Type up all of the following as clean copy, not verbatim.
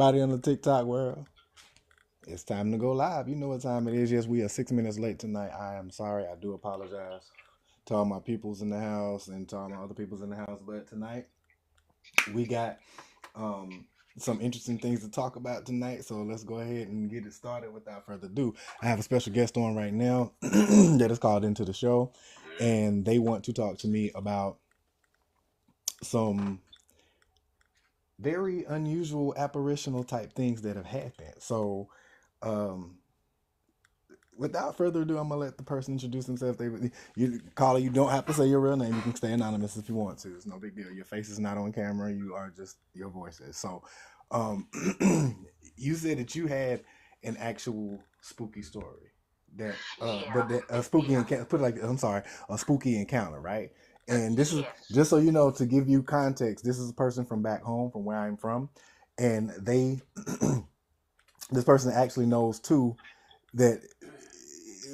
Everybody on the TikTok world. It's time to go live. You know what time it is. Yes, we are 6 minutes late tonight. I am sorry. I do apologize to all my peoples in the house and to all my other peoples in the house. But tonight we got um, some interesting things to talk about tonight. So let's go ahead and get it started without further ado. I have a special guest on right now that is called into the show, and they want to talk to me about some very unusual apparitional type things that have happened. So um, without further ado, I'm gonna let the person introduce themselves. You caller, you don't have to say your real name. You can stay anonymous if you want to. It's no big deal. Your face is not on camera. You are just your voice is. So, um, you said that you had an actual spooky story that, Yeah, but that a spooky yeah, encounter. Put it like I'm sorry, a spooky encounter, right? And this is yes. just so you know to give you context. This is a person from back home, from where I'm from, and they, this person actually knows too that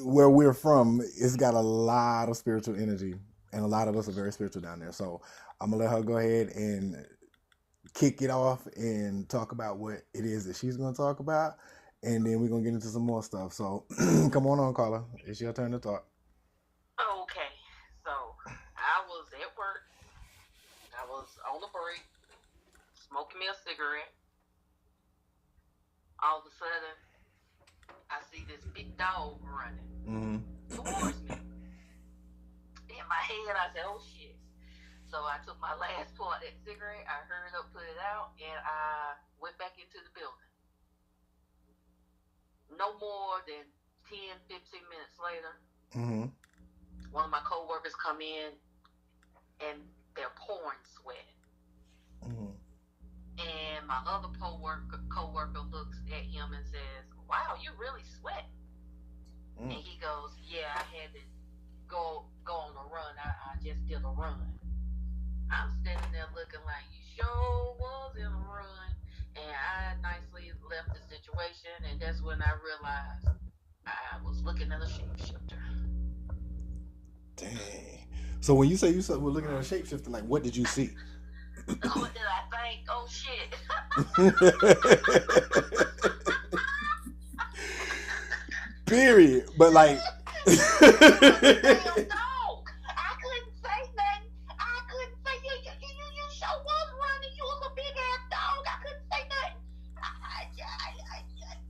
where we're from, it's got a lot of spiritual energy, and a lot of us are very spiritual down there. So I'm gonna let her go ahead and kick it off and talk about what it is that she's gonna talk about, and then we're gonna get into some more stuff. So come on, Carla. It's your turn to talk. Okay, so I was at work. I was on a break, smoking me a cigarette. All of a sudden, I see this big dog running Mm-hmm. towards me. In my head, I said, "Oh shit!" So I took my last pull of that cigarette. I hurried up, put it out, and I went back into the building. No more than 10, 15 minutes later, Mm-hmm. one of my coworkers come in and they're pouring sweat. Mm-hmm. And my other coworker looks at him and says, "Wow, you really sweat." Mm. And he goes, "Yeah, I had to go on a run. I just did a run." I'm standing there looking like, "You sure was in a run." And I nicely left the situation, and that's when I realized I was looking at a shapeshifter. Dang. So when you say you were looking at a shapeshifter, like what did you see? What did I think? Oh shit! Period. But like, It was a damn dog. I couldn't say nothing. I couldn't say you sure was running. You was a big ass dog. I couldn't say nothing.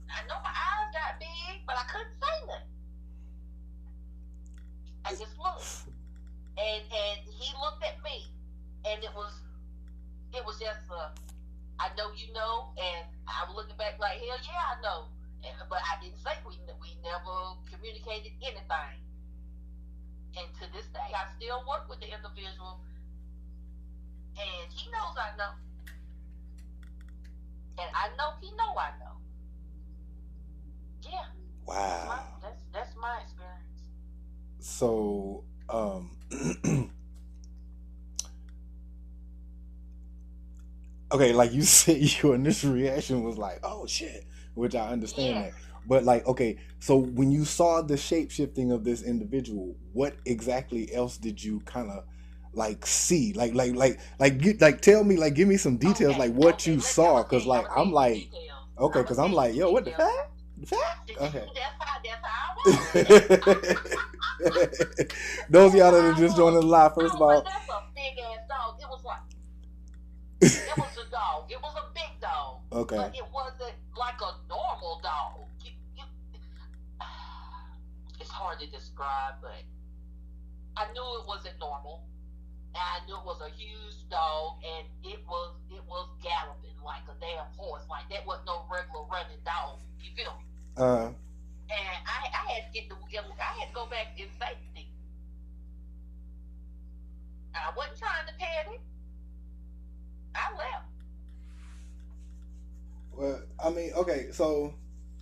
I know my eyes got big, but I couldn't say nothing. I just looked, and he looked at me, and it was just I know you know, and I was looking back like hell yeah I know, but I didn't say we never communicated anything. And to this day, I still work with the individual, and he knows I know, and I know he know I know. Yeah, that's my wow. that's my experience. So, okay, like you said, your initial reaction was like, "Oh shit," which I understand that. Yes. But like, okay, so when you saw the shape shifting of this individual, what exactly else did you kind of like see? Like, tell me, like, give me some details, Okay. like what Okay. you I'm saw, gonna tell cause you. I'm like gonna tell I'm you some like, details. okay, I'm gonna cause tell I'm you like, some yo, what the details. fact? The fact? Okay. That's how I was. Those of That's y'all how that are I just was. joining the live, I first of was like, all, that's a big ass dog. It was a dog. It was a big dog, okay. but it wasn't like a normal dog. It's hard to describe, but I knew it wasn't normal. And I knew it was a huge dog, and it was galloping like a damn horse. Like that wasn't no regular running dog. You feel me? Uh, And I had to I had to go back in safety. I wasn't trying to pet it. I left. well, I mean, okay, so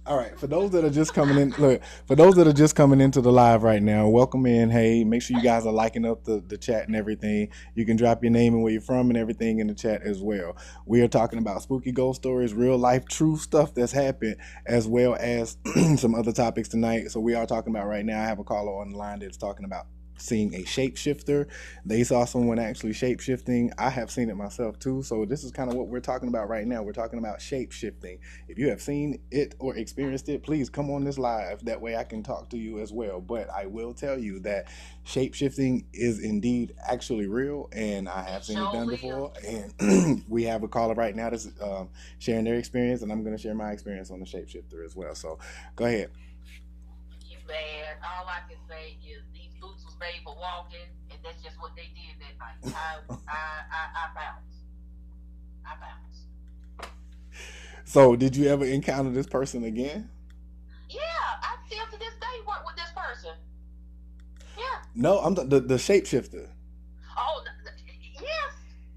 all right, for those that are just coming in, look, for those that are just coming into the live right now, welcome in. Hey, make sure you guys are liking up the chat and everything. You can drop your name and where you're from and everything in the chat as well. We are talking about spooky ghost stories, real life, true stuff that's happened, as well as some other topics tonight. So we are talking about right now. I have a caller on the line that's talking about seeing a shapeshifter. They saw someone actually shapeshifting. I have seen it myself too. So this is kind of what we're talking about right now. We're talking about shapeshifting. If you have seen it or experienced it, please come on this live. That way I can talk to you as well. But I will tell you that shapeshifting is indeed actually real, and I have seen it done before. And we have a caller right now that's sharing their experience, and I'm going to share my experience on the shapeshifter as well. So go ahead. Man, all I can say is these boots was made for walking, and that's just what they did that night. I bounced. I bounced. So, did you ever encounter this person again? Yeah, I still to this day work with this person. Yeah. No, I'm the shapeshifter. Oh, yes,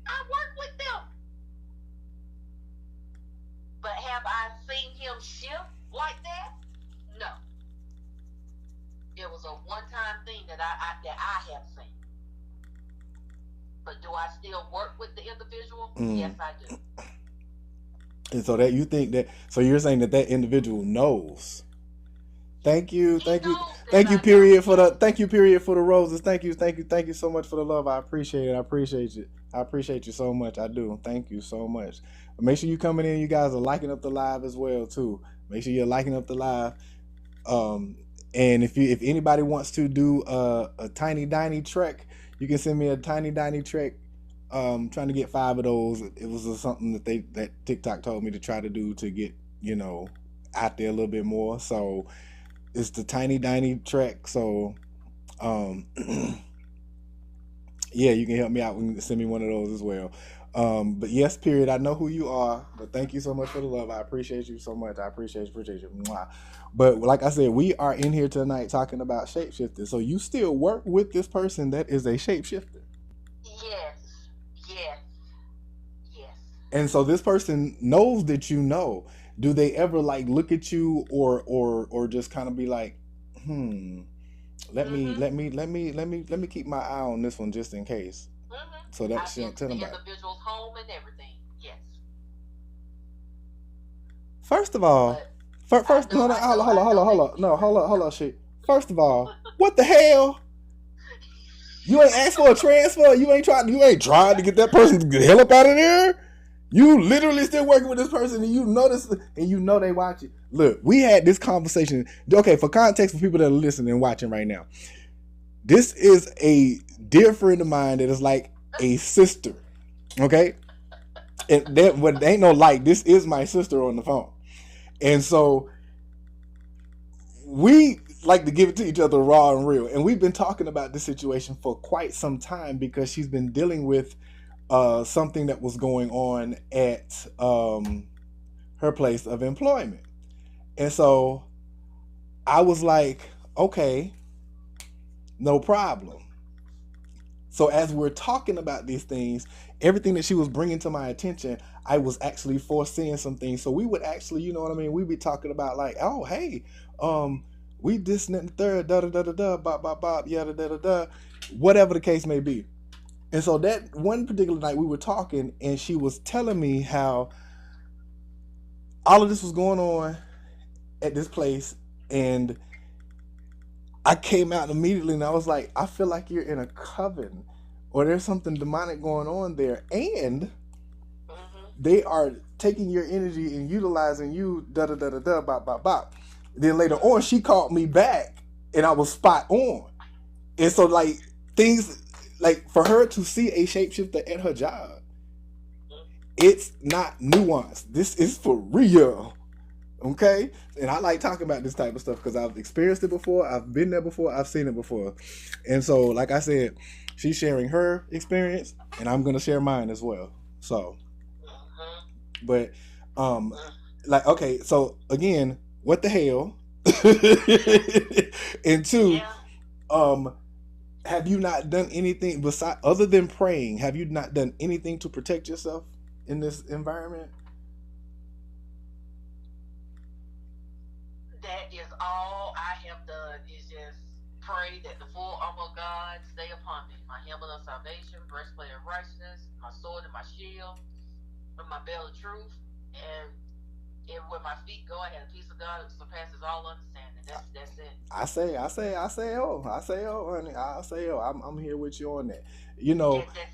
I work with them. But have I seen him shift like that? No. It was a one-time thing that I have seen. But do I still work with the individual? Yes, I do. And so that you think that, so you're saying that individual knows. Thank you, thank you, thank you. Period for the roses. Thank you so much for the love. I appreciate it. I appreciate you so much. I do. Thank you so much. Make sure you coming in. You guys are liking up the live as well too. Make sure you're liking up the live. And if anybody wants to do a tiny diny trek, you can send me a tiny diny trek. Trying to get 5 of those. It was something that TikTok told me to try to do to get out there a little bit more. So it's the tiny diny trek. So yeah, you can help me out and send me one of those as well. But yes, period. I know who you are, but thank you so much for the love. I appreciate you so much. I appreciate you. Mwah. But like I said, we are in here tonight talking about shapeshifting. So you still work with this person that is a shapeshifter? Yes. And so this person knows that you know. Do they ever like look at you or just kind of be like, let me keep my eye on this one just in case. So that's the individual's home and everything. Yes. First of all, hold on, shit. First of all, what the hell? You ain't asked for a transfer. You ain't trying to get that person to get the hell up out of there. You literally still working with this person, and you know this, and you know they watch it. Look, we had this conversation. Okay, for context, for people that are listening and watching right now, this is a dear friend of mine that is like a sister. Okay, and that ain't no like. This is my sister on the phone, and so we like to give it to each other raw and real. And we've been talking about this situation for quite some time because she's been dealing with something that was going on at her place of employment. And so I was like, okay, no problem. So as we're talking about these things, everything that she was bringing to my attention, I was actually foreseeing some things. So we would actually, you know what I mean? We'd be talking about like, oh, hey, we this and the third, da-da-da-da-da, bop, yada, da-da-da, whatever the case may be. And so that one particular night we were talking, and she was telling me how all of this was going on at this place. And I came out immediately and I was like, I feel like you're in a coven or there's something demonic going on there. And they are taking your energy and utilizing you, da-da-da-da-da, bop. Then later on, she called me back and I was spot on. And so like things... Like, for her to see a shapeshifter at her job, it's not nuanced. This is for real. Okay? And I like talking about this type of stuff because I've experienced it before. I've been there before. I've seen it before. And so, like I said, she's sharing her experience, and I'm going to share mine as well. So, but, like, okay, so, again, what the hell? And two, have you not done anything besides, other than praying? Have you not done anything to protect yourself in this environment? That is all I have done is just pray that the full armor of God stay upon me. My helmet of salvation, breastplate of righteousness, my sword and my shield, and my belt of truth. And where my feet go, I had a peace of God that surpasses all understanding. That's it. I say, honey. I'm here with you on that.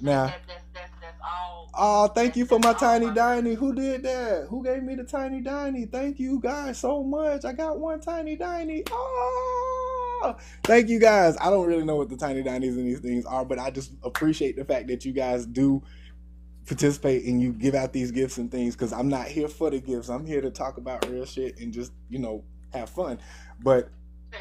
Now. That's all. Oh, thank you for That's my all tiny my diny. Who did that? Who gave me the tiny diny? Thank you guys so much. I got one tiny diny. Oh, thank you guys. I don't really know what the tiny dinies and these things are, but I just appreciate the fact that you guys do participate and you give out these gifts and things, because I'm not here for the gifts. I'm here to talk about real shit and just, have fun. But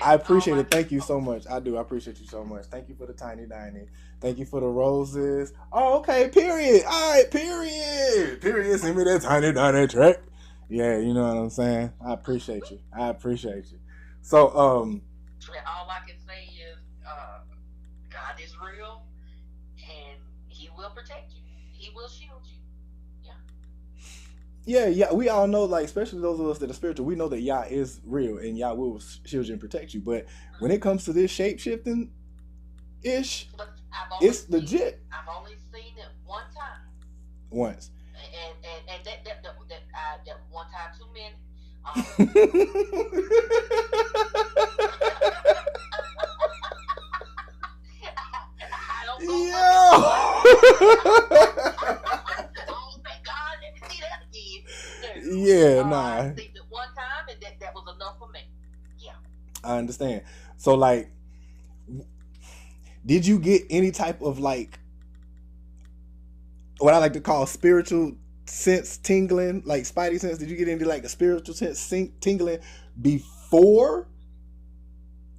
I appreciate it. Thank you so much. I do. I appreciate you so much. Thank you for the tiny diny. Thank you for the roses. Oh, okay. Period. All right. Period. Period. Send me that tiny diny track. Yeah, you know what I'm saying. I appreciate you. So, all I can say is, God is real, and He will protect you. He will shield you. Yeah. We all know, like, especially those of us that are spiritual, we know that Yah is real and Yah will shield you and protect you. But when it comes to this shape shifting ish, it's legit. I've only seen it one time. Once. And that one time too many. I don't know. Oh, thank God, let me see that again. Yeah, nah. I think that one time, and that was enough for me. Yeah. I understand. So, like, did you get any type of, like, what I like to call spiritual sense tingling, like spidey sense? Did you get any, like, a spiritual sense tingling before?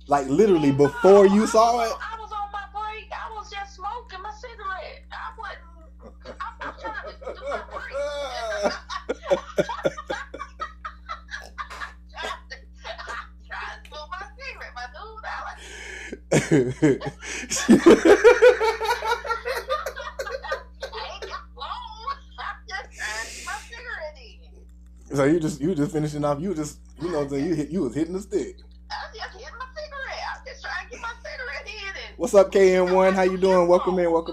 Like, literally before you saw it? I was on my break. I was just smoking my cigarette. I'm trying to do my break. I'm trying to smoke my cigarette, my dude. So you just finishing off. You just you was hitting the stick. I was just hitting my cigarette. I was just trying to get my cigarette in. What's up, KN1? How you doing? Welcome in. Go ahead.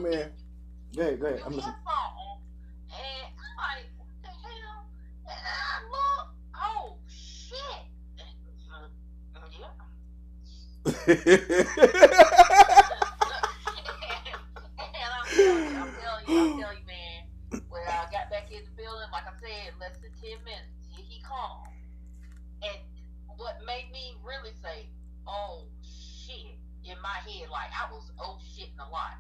I'm listening. And I'm like, what the hell? And I look, oh shit. And I'm telling you, man. When I got back in the building, like I said, less than 10 minutes, he called. And what made me really say, oh shit, in my head, like I was oh shitting a lot.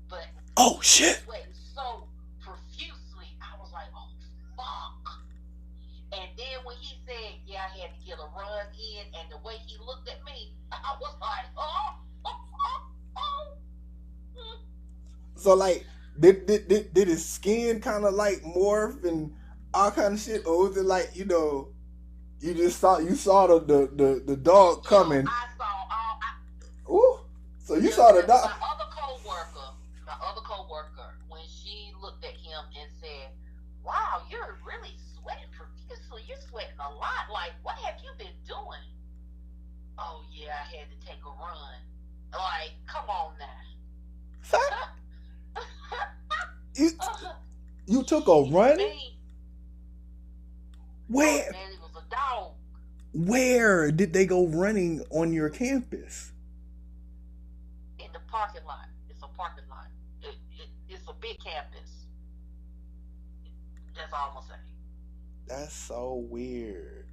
But oh shit, sweating so profusely, I was like, oh fuck. And then when he said, yeah, I had to get a run in, and the way he looked at me, I was like, oh. So, like, did his skin kind of like morph and all kind of shit, or was it like, you just saw the dog coming? I saw. Ooh, so you saw the dog. My other coworker, when she looked at him and said, "Wow, you're really sweating profusely. You're sweating a lot. Like, what have you been doing?" Oh yeah, I had to take a run. Like, come on now. You took a run? Where? Oh, man, it was a dog. Where did they go running on your campus? In the parking lot. It's a parking lot. It's a big campus. That's all I'm gonna say. That's so weird.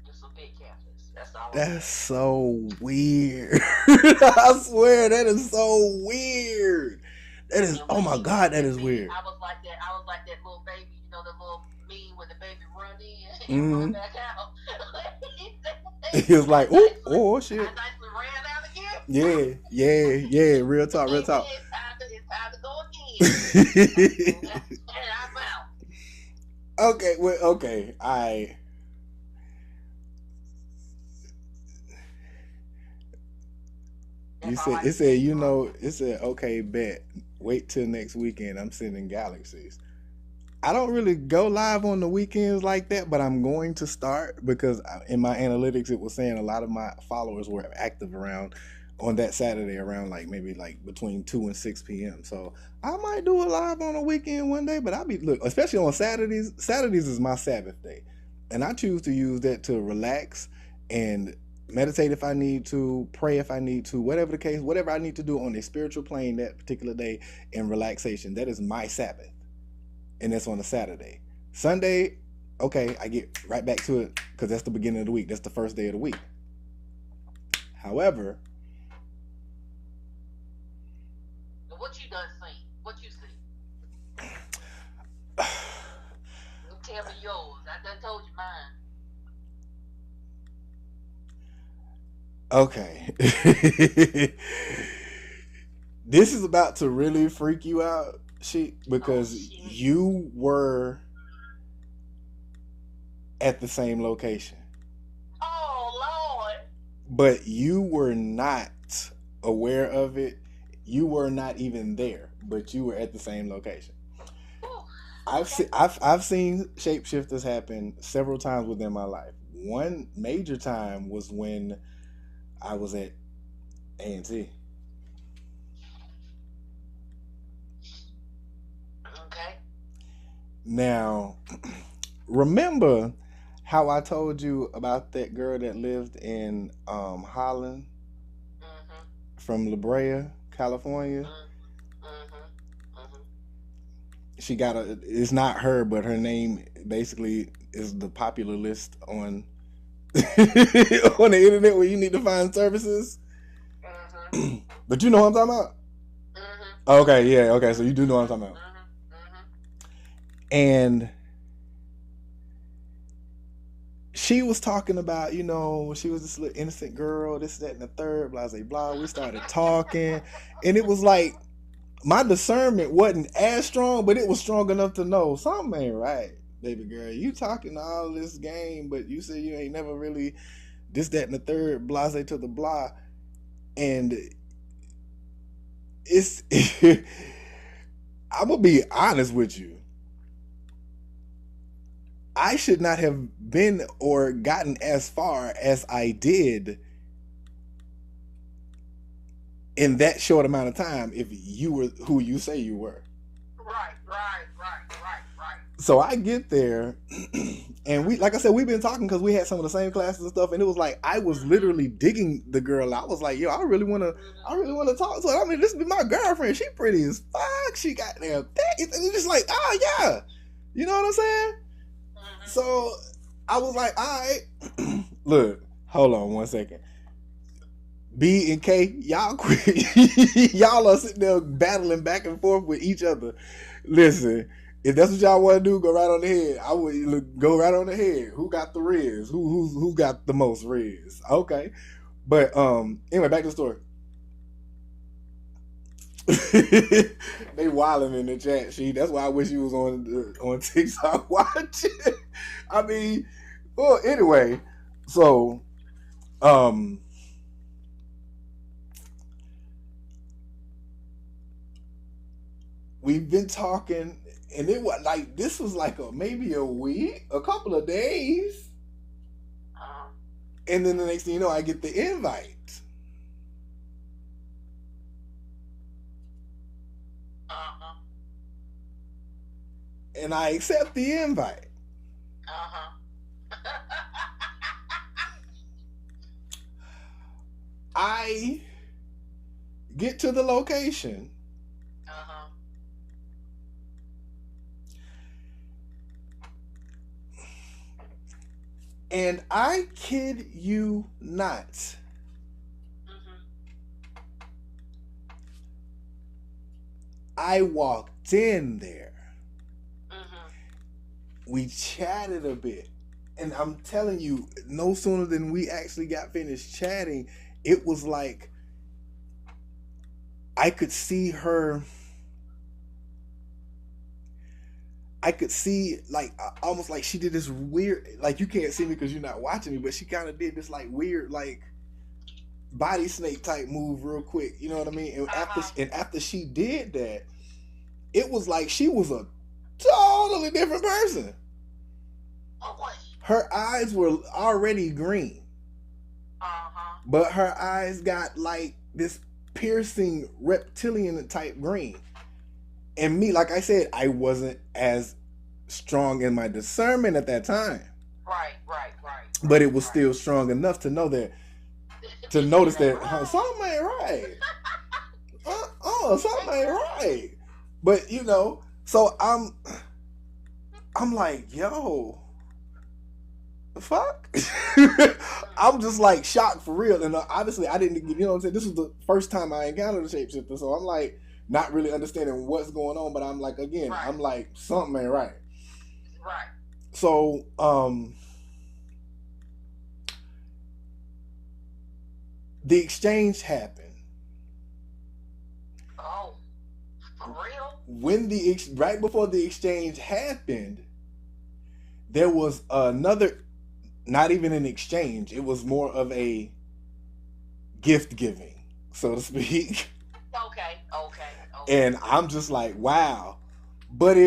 It's a big campus. That's all. That's so weird. I swear, that is so weird. That is, oh my God, that is weird. I was like that little baby, the little meme when the baby run in and run back out. He was like, oh shit. I nicely ran out again. Yeah. Real talk. It's time to go again. And I'm out. Okay, It said, okay, bet. Wait till next weekend. I'm sending galaxies. I don't really go live on the weekends like that, but I'm going to start because in my analytics, it was saying a lot of my followers were active around on that Saturday around maybe between 2 and 6 p.m. So I might do a live on a weekend one day, but especially on Saturdays. Saturdays is my Sabbath day. And I choose to use that to relax and meditate if I need to, pray if I need to, whatever the case, whatever I need to do on a spiritual plane that particular day in relaxation. That is my Sabbath. And that's on a Saturday. Sunday, okay, I get right back to it because that's the beginning of the week. That's the first day of the week. However, what you done seen? What you see? You tell me yours. I done told you mine. Okay. This is about to really freak you out, because you were at the same location. Oh, Lord. But you were not aware of it. You were not even there, but you were at the same location. I've seen shapeshifters happen several times within my life. One major time was when I was at A&T. Okay. Now, remember how I told you about that girl that lived in Holland, from La Brea, California? She got it's not her, but her name basically is the popular list on on the internet where you need to find services. But you know what I'm talking about? Okay, yeah, okay, so you do know what I'm talking about. And she was talking about, you know, she was this little innocent girl, this, that, and the third, blah, blah, blah. We started talking, and it was like, my discernment wasn't as strong, but it was strong enough to know something ain't right, baby girl. You talking all this game, but you say you ain't never really this, that, and the third, blase to the blah. And it's, I'm going to be honest with you. I should not have been or gotten as far as I did in that short amount of time if you were who you say you were. Right. So I get there, and we, like I said, we've been talking because we had some of the same classes and stuff, and it was like I was literally digging the girl. I was like, yo, I really want to talk to her. I mean, this is my girlfriend. She pretty as fuck. She got damn thick. It's just like, oh yeah, you know what I'm saying? So I was like, all right, look, hold on one second. B and K, y'all quit. Y'all are sitting there battling back and forth with each other. Listen, if that's what y'all want to do, go right on the head. I would go right on the head. Who got the riz? Who got the most riz? Okay, but anyway, back to the story. They wilding in the chat. That's why I wish you was on TikTok watching. I mean, well, anyway, so we've been talking, and it was like this was like maybe a week, a couple of days, and then the next thing you know, I get the invite. And I accept the invite. I get to the location. And I kid you not. I walked in there. We chatted a bit. And I'm telling you, no sooner than we actually got finished chatting, it was like I could see her. I could see, like, almost like she did this weird, like, you can't see me because you're not watching me, but she kind of did this, like, weird, like, body snake type move real quick. You know what I mean? And after she did that, it was like she was a totally different person. Her eyes were already green, but her eyes got like this piercing reptilian type green. And me, like I said, I wasn't as strong in my discernment at that time. But it was still strong enough to know that, to notice that something ain't right. Something ain't right. But you know, so I'm like, yo, the fuck? I'm just like shocked for real. And obviously I didn't, you know what I'm saying? This was the first time I encountered a shapeshifter. So I'm like, not really understanding what's going on. But I'm like, again, I'm like, something ain't right. Right. So, the exchange happened. Oh, for real? When right before the exchange happened, there was another, not even an exchange. It was more of a gift giving, so to speak. Okay. And I'm just like, wow. But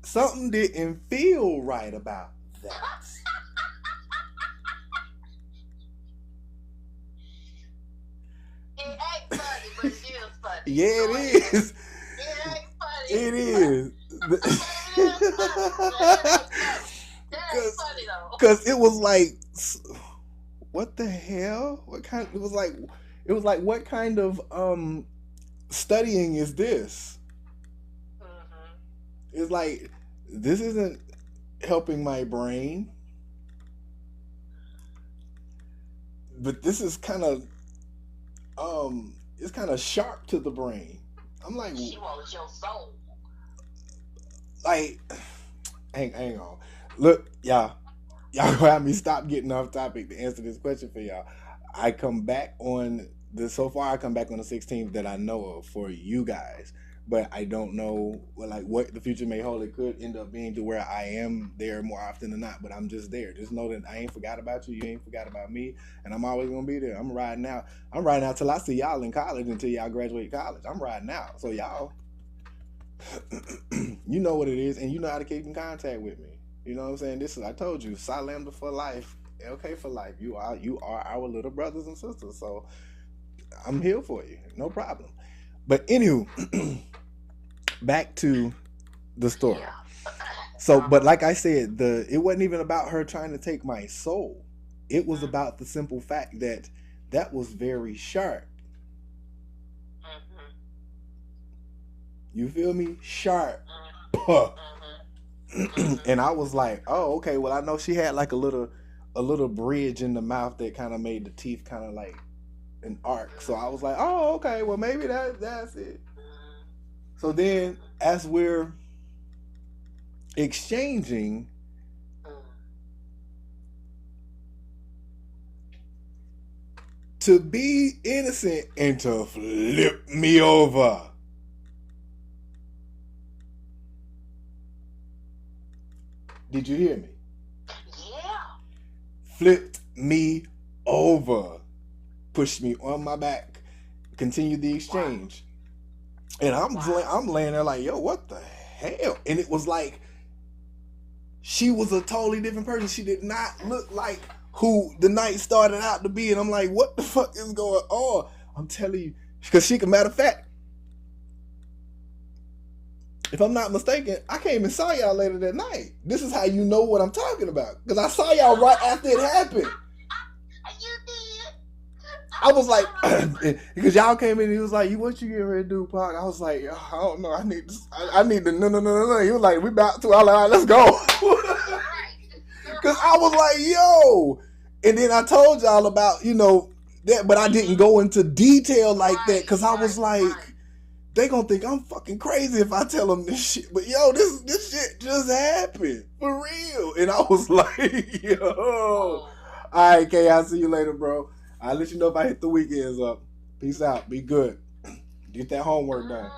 something didn't feel right about that. It ain't funny, but it is funny. Yeah, it is. It ain't funny. It is. That ain't funny though. Because it was like, what the hell? What kind? It was like, what kind of studying is this? Mm-hmm. It's like, this isn't helping my brain, but this is kind of it's kind of sharp to the brain. I'm like, she wants your soul. Like, hang on. Look, y'all gonna have me stop getting off topic to answer this question for y'all. I come back on so far I come back on the 16th that I know of for you guys. But I don't know what the future may hold. It could end up being to where I am there more often than not, but I'm just there. Just know that I ain't forgot about you ain't forgot about me, and I'm always gonna be there. I'm riding out till I see y'all in college, until y'all graduate college. I'm riding out. So y'all, you know what it is, and you know how to keep in contact with me. You know what I'm saying? This is, I told you, Psi Lambda for life, LK for life. You are our little brothers and sisters. So I'm here for you, no problem. But anywho, back to the story. So, but like I said, it wasn't even about her trying to take my soul. It was about the simple fact that was very sharp. You feel me? Sharp. And I was like, oh, okay. Well, I know she had like a little bridge in the mouth that kind of made the teeth kind of like an arc. So I was like, oh, okay. Well, maybe that's it. So then, as we're exchanging, to be innocent and to flip me over. Did you hear me? Yeah. Flipped me over. Pushed me on my back. Continued the exchange. And I'm laying there like, yo, what the hell? And it was like, she was a totally different person. She did not look like who the night started out to be. And I'm like, what the fuck is going on? I'm telling you. Because matter of fact, if I'm not mistaken, I came and saw y'all later that night. This is how you know what I'm talking about. Because I saw y'all right after it happened. You did. I was like, because y'all came in and he was like, what you getting ready to do, Park? I was like, I don't know. I need to, no. He was like, we about to. I was like, all right, let's go. Because I was like, yo. And then I told y'all about, that, but I didn't go into detail like that because I was like, they gonna think I'm fucking crazy if I tell them this shit. But yo, this shit just happened. For real. And I was like, yo. All right, Kay, I'll see you later, bro. I'll let you know if I hit the weekends up. Peace out. Be good. Get that homework done.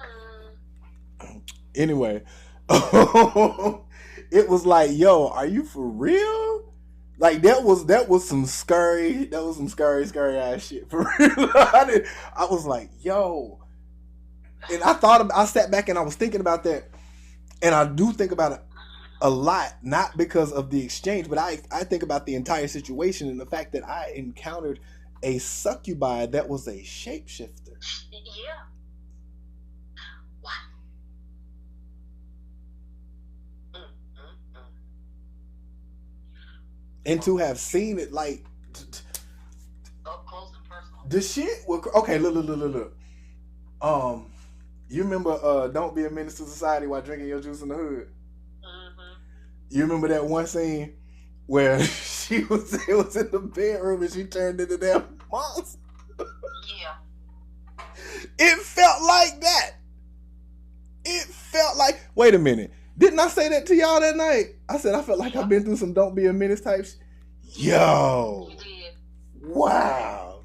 Anyway, it was like, yo, are you for real? Like that was some scary ass shit for real. I was like, yo. And I sat back and I was thinking about that. And I do think about it a lot, not because of the exchange, but I think about the entire situation and the fact that I encountered a succubi that was a shapeshifter. Yeah. Wow. and to have seen it like up close and personal. the shit. Okay, look. You remember Don't Be a Menace to Society while drinking your juice in the hood? Mm-hmm. You remember that one scene where it was in the bedroom and she turned into that monster? Yeah. It felt like that. It felt like, wait a minute. Didn't I say that to y'all that night? I said I felt like I've been through some Don't Be a Menace types. Yo. You did. Wow.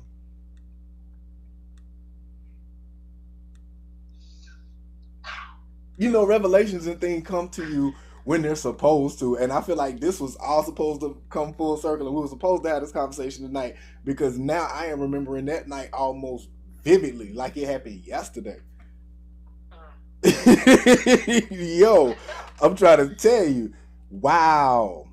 You know, revelations and things come to you when they're supposed to. And I feel like this was all supposed to come full circle. And we were supposed to have this conversation tonight because now I am remembering that night almost vividly, like it happened yesterday. Yo, I'm trying to tell you. Wow.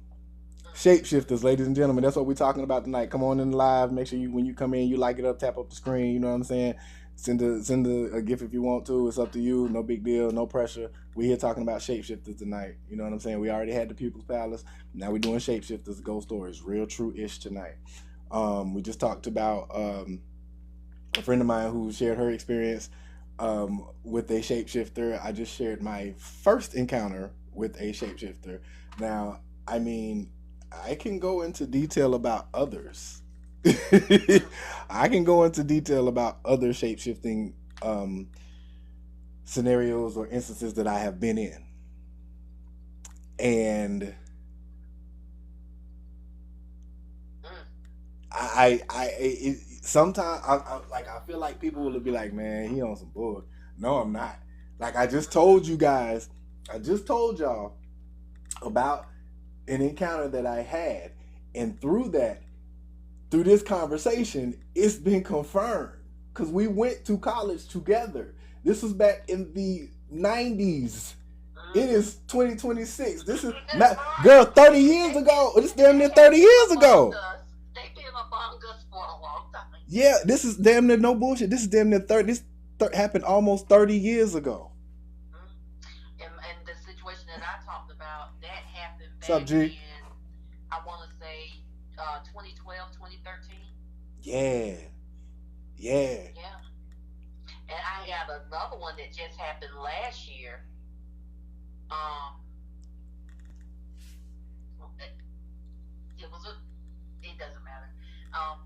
Shapeshifters, ladies and gentlemen, that's what we're talking about tonight. Come on in live. Make sure when you come in, you like it up, tap up the screen. You know what I'm saying? Send a gift if you want to. It's up to you. No big deal. No pressure. We're here talking about shapeshifters tonight. You know what I'm saying? We already had the People's Palace. Now we're doing shapeshifters, ghost stories, real true-ish tonight. We just talked about a friend of mine who shared her experience with a shapeshifter. I just shared my first encounter with a shapeshifter. Now, I mean, I can go into detail about others. I can go into detail about other shape-shifting scenarios or instances that I have been in. And sometimes I feel like people will be like, man, he on some bull. No, I'm not. Like I just told y'all about an encounter that I had, and through this conversation, it's been confirmed because we went to college together. This was back in the 90s. It is 2026. This is not, girl, 30 years ago. It's damn near 30 years ago. They've been among us for a long time. Yeah, this is damn near no bullshit. This is damn near 30. This happened almost 30 years ago. And the situation that I talked about, that happened back What's up, G? in, I want to say, 2012, 2013. Yeah. And I got another one that just happened last year. It doesn't matter.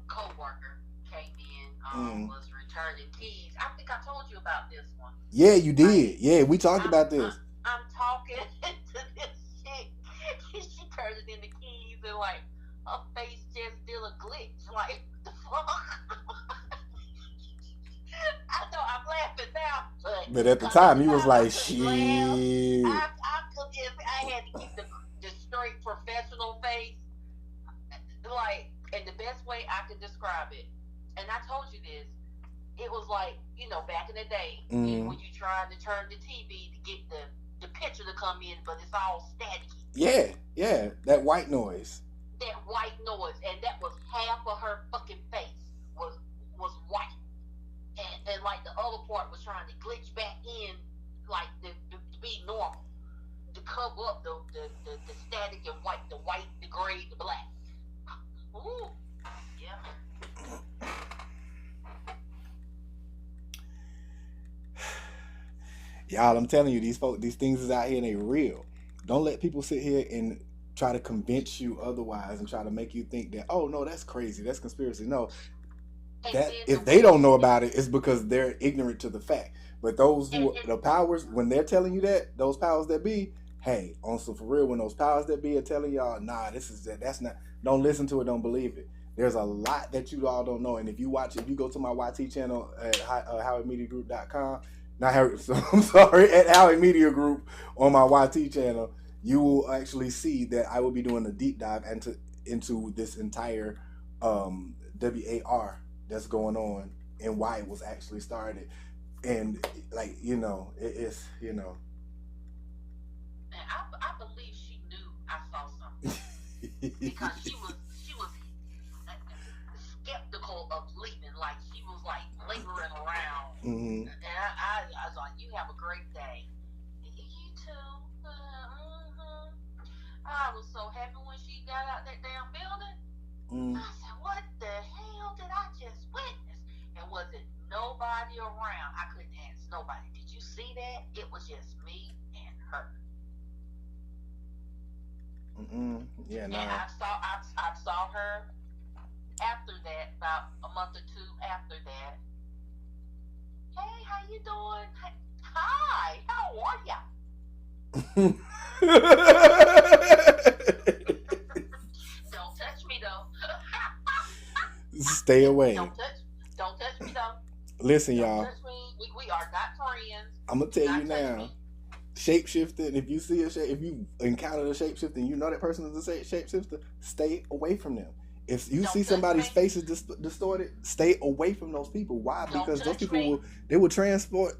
Co-worker came in, was returning keys. I think I told you about this one. Yeah, you did. Yeah, we talked about this. I'm talking to this chick. She turned it into keys and like her face just did a glitch. Like, the fuck? I know I'm laughing now, but at the time, he was like, shit. I had to keep the straight professional face. Like, and the best way I can describe it, and I told you this, it was like, you know, back in the day, when you trying to turn the TV to get the picture to come in, but it's all staticky. Yeah, that white noise. That white noise, and that was half of her fucking face was white. And like the other part was trying to glitch back in, like to be normal, to cover up the static and white, the gray, the black. Ooh, yeah. Y'all, I'm telling you, these things is out here and they real. Don't let people sit here and try to convince you otherwise and try to make you think that, oh no, that's crazy, that's conspiracy. No. That if they don't know about it, it's because they're ignorant to the fact. But those who the powers, when they're telling you that, those powers that be, hey, on some for real, when those powers that be are telling y'all, nah, that's not, don't listen to it, don't believe it. There's a lot that you all don't know. And if you go to my YT channel at HowieMediaGroup.com, I'm sorry, at Howie Media Group on my YT channel, you will actually see that I will be doing a deep dive into this entire WAR that's going on and why it was actually started. And like, it's And I believe she knew I saw something because she was skeptical of leaving. Like, she was like lingering around. And I was like, you have a great day. You too. I was so happy. happened when she got out that damn building? I said, what the hell did I just witness? And was it nobody around? I couldn't ask nobody. Did you see that? It was just me and her. Yeah, and I saw her after that, about a month or two after that. Hey, how you doing? Hi, how are ya? Don't touch me though. Stay away. Don't touch me though. Listen, Don't y'all. touch me. We are not friends. I'm gonna tell you now. Shapeshifting. If you see if you encounter a shapeshifter and you know that person is a shapeshifter, stay away from them. If you see somebody's face is distorted, stay away from those people. Why? Because those people will transfer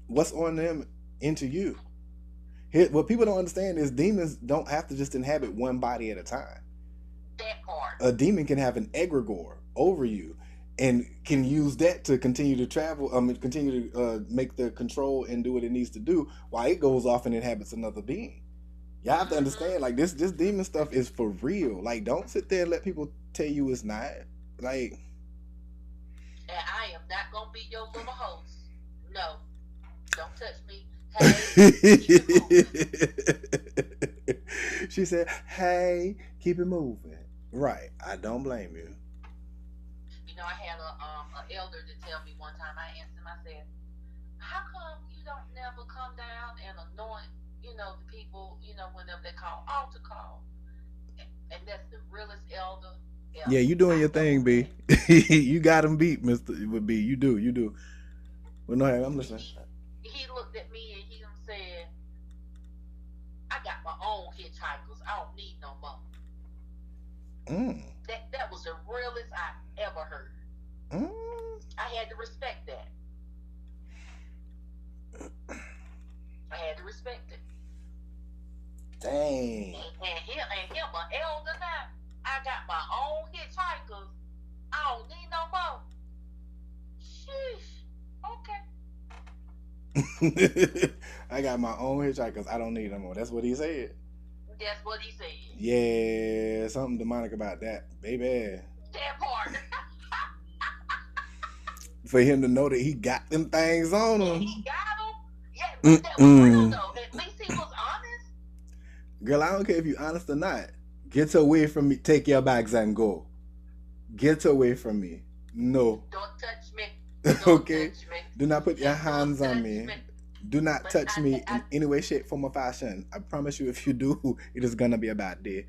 what's on them into you. What people don't understand is demons don't have to just inhabit one body at a time. That part. A demon can have an egregore over you and can use that to continue to travel, continue to make the control and do what it needs to do while it goes off and inhabits another being. Y'all have to understand, like, this demon stuff is for real. Like, don't sit there and let people tell you it's not. Like, and I am not gonna be your little host. No, don't touch me. Hey, she said, "Hey, keep it moving." Right. I don't blame you. You know, I had a elder to tell me one time. I asked him. I said, "How come you don't never come down and anoint, the people, whenever they call altar call?" And that's the realest elder. Yeah, you doing your thing, B. You got him beat, Mr. With B. You do. Well, no, I'm listening. He looked at me and he said, "I got my own hitchhikers. I don't need no more." That was the realest I ever heard. I had to respect that. I had to respect it. Dang. And him an elder now. I got my own hitchhikers. I don't need no more. Sheesh. Okay. I got my own hitchhikers. I don't need no more. That's what he said. That's what he said. Yeah, something demonic about that, baby. That part. For him to know that he got them things on him. He got them. Yeah, but that was real though. At least he was honest. Girl, I don't care if you're honest or not. Get away from me. Take your bags and go. Get away from me. No. Don't touch me. Okay. Touch me. Do not put your hands on me. Do not touch me I, in any way, shape, form, or fashion. I promise you, if you do, it is gonna be a bad day.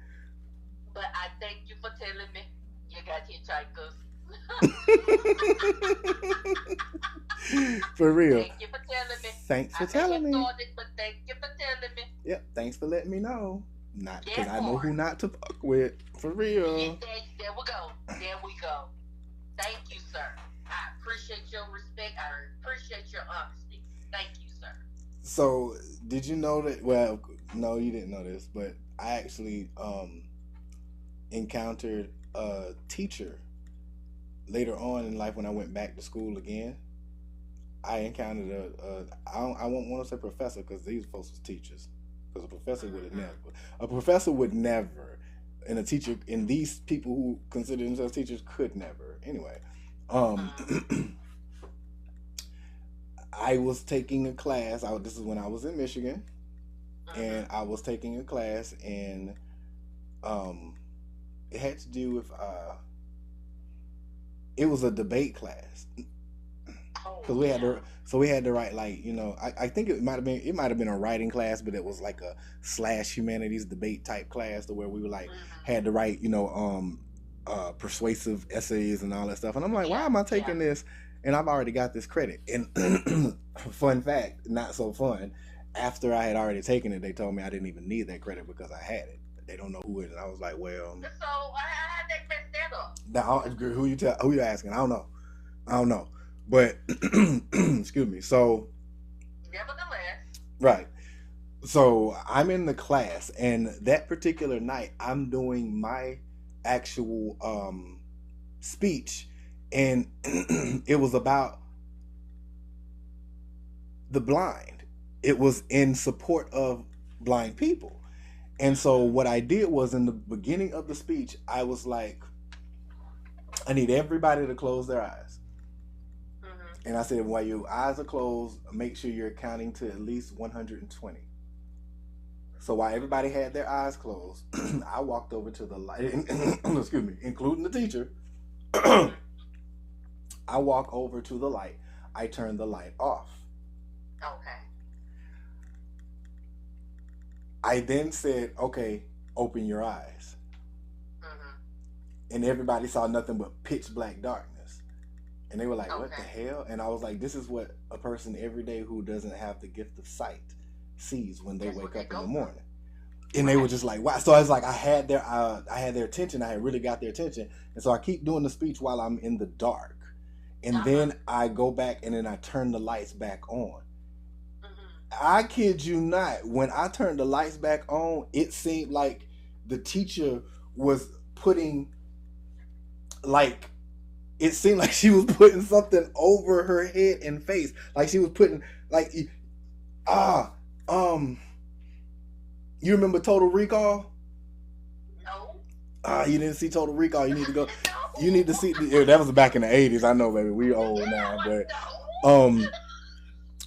But I thank you for telling me you got hitchhikers. For real. Thank you for telling me. Thanks for telling me. But thank you for telling me. Yep. Thanks for letting me know. Not because That I know part. who not to fuck with. For real. There we go. There we go. Thank you, sir. I appreciate your respect. I appreciate your honesty. Thank you, sir. So, did you know that? Well, no, you didn't know this, but I actually encountered a teacher later on in life when I went back to school again. I encountered I won't want to say professor because these folks was teachers. Because a professor would never, and a teacher, and these people who consider themselves teachers could never. Anyway, I was taking a class. This is when I was in Michigan, and I was taking a class, and it had to do with it was a debate class. Because we had to write, like, I think it might have been a writing class, but it was like a / humanities debate type class to where we were like had to write persuasive essays and all that stuff. And I'm like, why am I taking this? And I've already got this credit. And fun fact, not so fun. After I had already taken it, they told me I didn't even need that credit because I had it. They don't know who it is. And I was like, well. So how they messed that up? Who you asking? I don't know. But excuse me. So nevertheless, right. So I'm in the class, and that particular night, I'm doing my actual speech, and it was about the blind. It was in support of blind people, And so what I did was in the beginning of the speech, I was like, I need everybody to close their eyes. And I said, while your eyes are closed, make sure you're counting to at least 120. So while everybody had their eyes closed, I walked over to the light, excuse me, including the teacher. I walk over to the light. I turn the light off. Okay. I then said, okay, open your eyes. And everybody saw nothing but pitch black darkness. And they were like, what the hell? And I was like, this is what a person every day who doesn't have the gift of sight sees when they wake up in the morning. And they were just like, wow. So I was like, I had their attention. I had really got their attention. And so I keep doing the speech while I'm in the dark. And then I go back and then I turn the lights back on. I kid you not. When I turned the lights back on, it seemed like the teacher was putting, like, it seemed like she was putting something over her head and face. Like she was putting, like, you remember Total Recall? No. You didn't see Total Recall. You need to go. No. You need to see. That was back in the 80s. I know, baby. We old now, but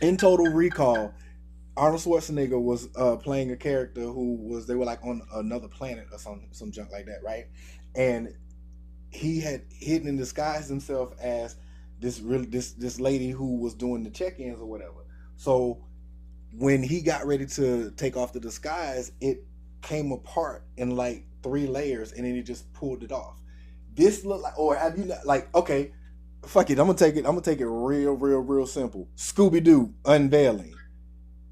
in Total Recall, Arnold Schwarzenegger was playing a character they were like on another planet or some junk like that, right? And he had hidden and disguised himself as this lady who was doing the check-ins or whatever. So when he got ready to take off the disguise, it came apart in like 3 layers, and then he just pulled it off. This looked like, or have you not, like, okay, fuck it, I'm gonna take it real simple. Scooby-Doo unveiling.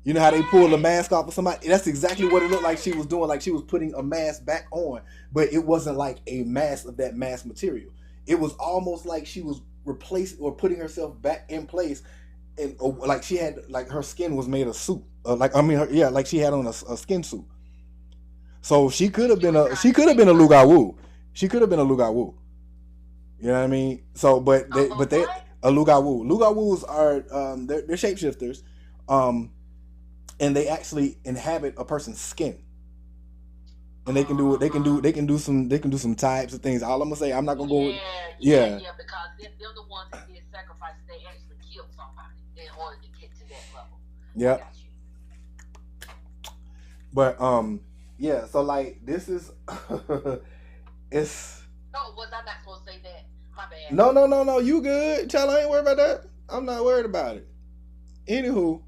You know how they pull the mask off of somebody? That's exactly what it looked like she was doing. Like she was putting a mask back on, but it wasn't like a mask of that mask material. It was almost like she was replacing or putting herself back in place, and like she had, like her skin was made of suit. Like she had on a skin suit. So she could have been a Luga Wu. She could have been a Luga Wu. You know what I mean? So, but they a Luga Wu. Luga Wus are they're shapeshifters. And they actually inhabit a person's skin, and they can do some types of things. All I'm gonna say, I'm not gonna go. Yeah, because they're the ones that did sacrifice. They actually killed somebody in order to get to that level. Yeah. But yeah. So like this is, it's. No, was I not supposed to say that? My bad. No. You good, child? I ain't worried about that. I'm not worried about it. Anywho,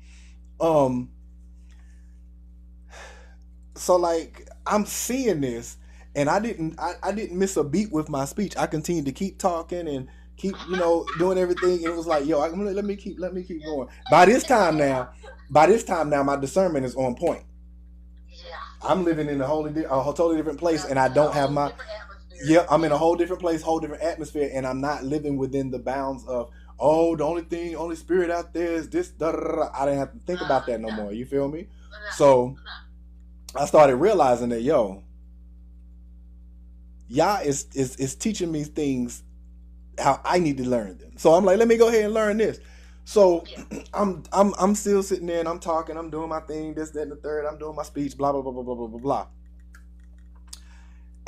so like I'm seeing this, and I didn't miss a beat with my speech. I continued to keep talking and keep doing everything, and it was like, yo, let me keep going. By this time now, my discernment is on point. Yeah. I'm living in a totally different place, and I don't have my. Yeah, I'm in a whole different place, whole different atmosphere, and I'm not living within the bounds of, the only spirit out there is this. I didn't have to think about that no more. You feel me? So I started realizing that y'all is teaching me things how I need to learn them. So I'm like, let me go ahead and learn this. So I'm still sitting there and I'm talking, I'm doing my thing, this, that, and the third. I'm doing my speech, blah blah blah blah blah blah blah blah.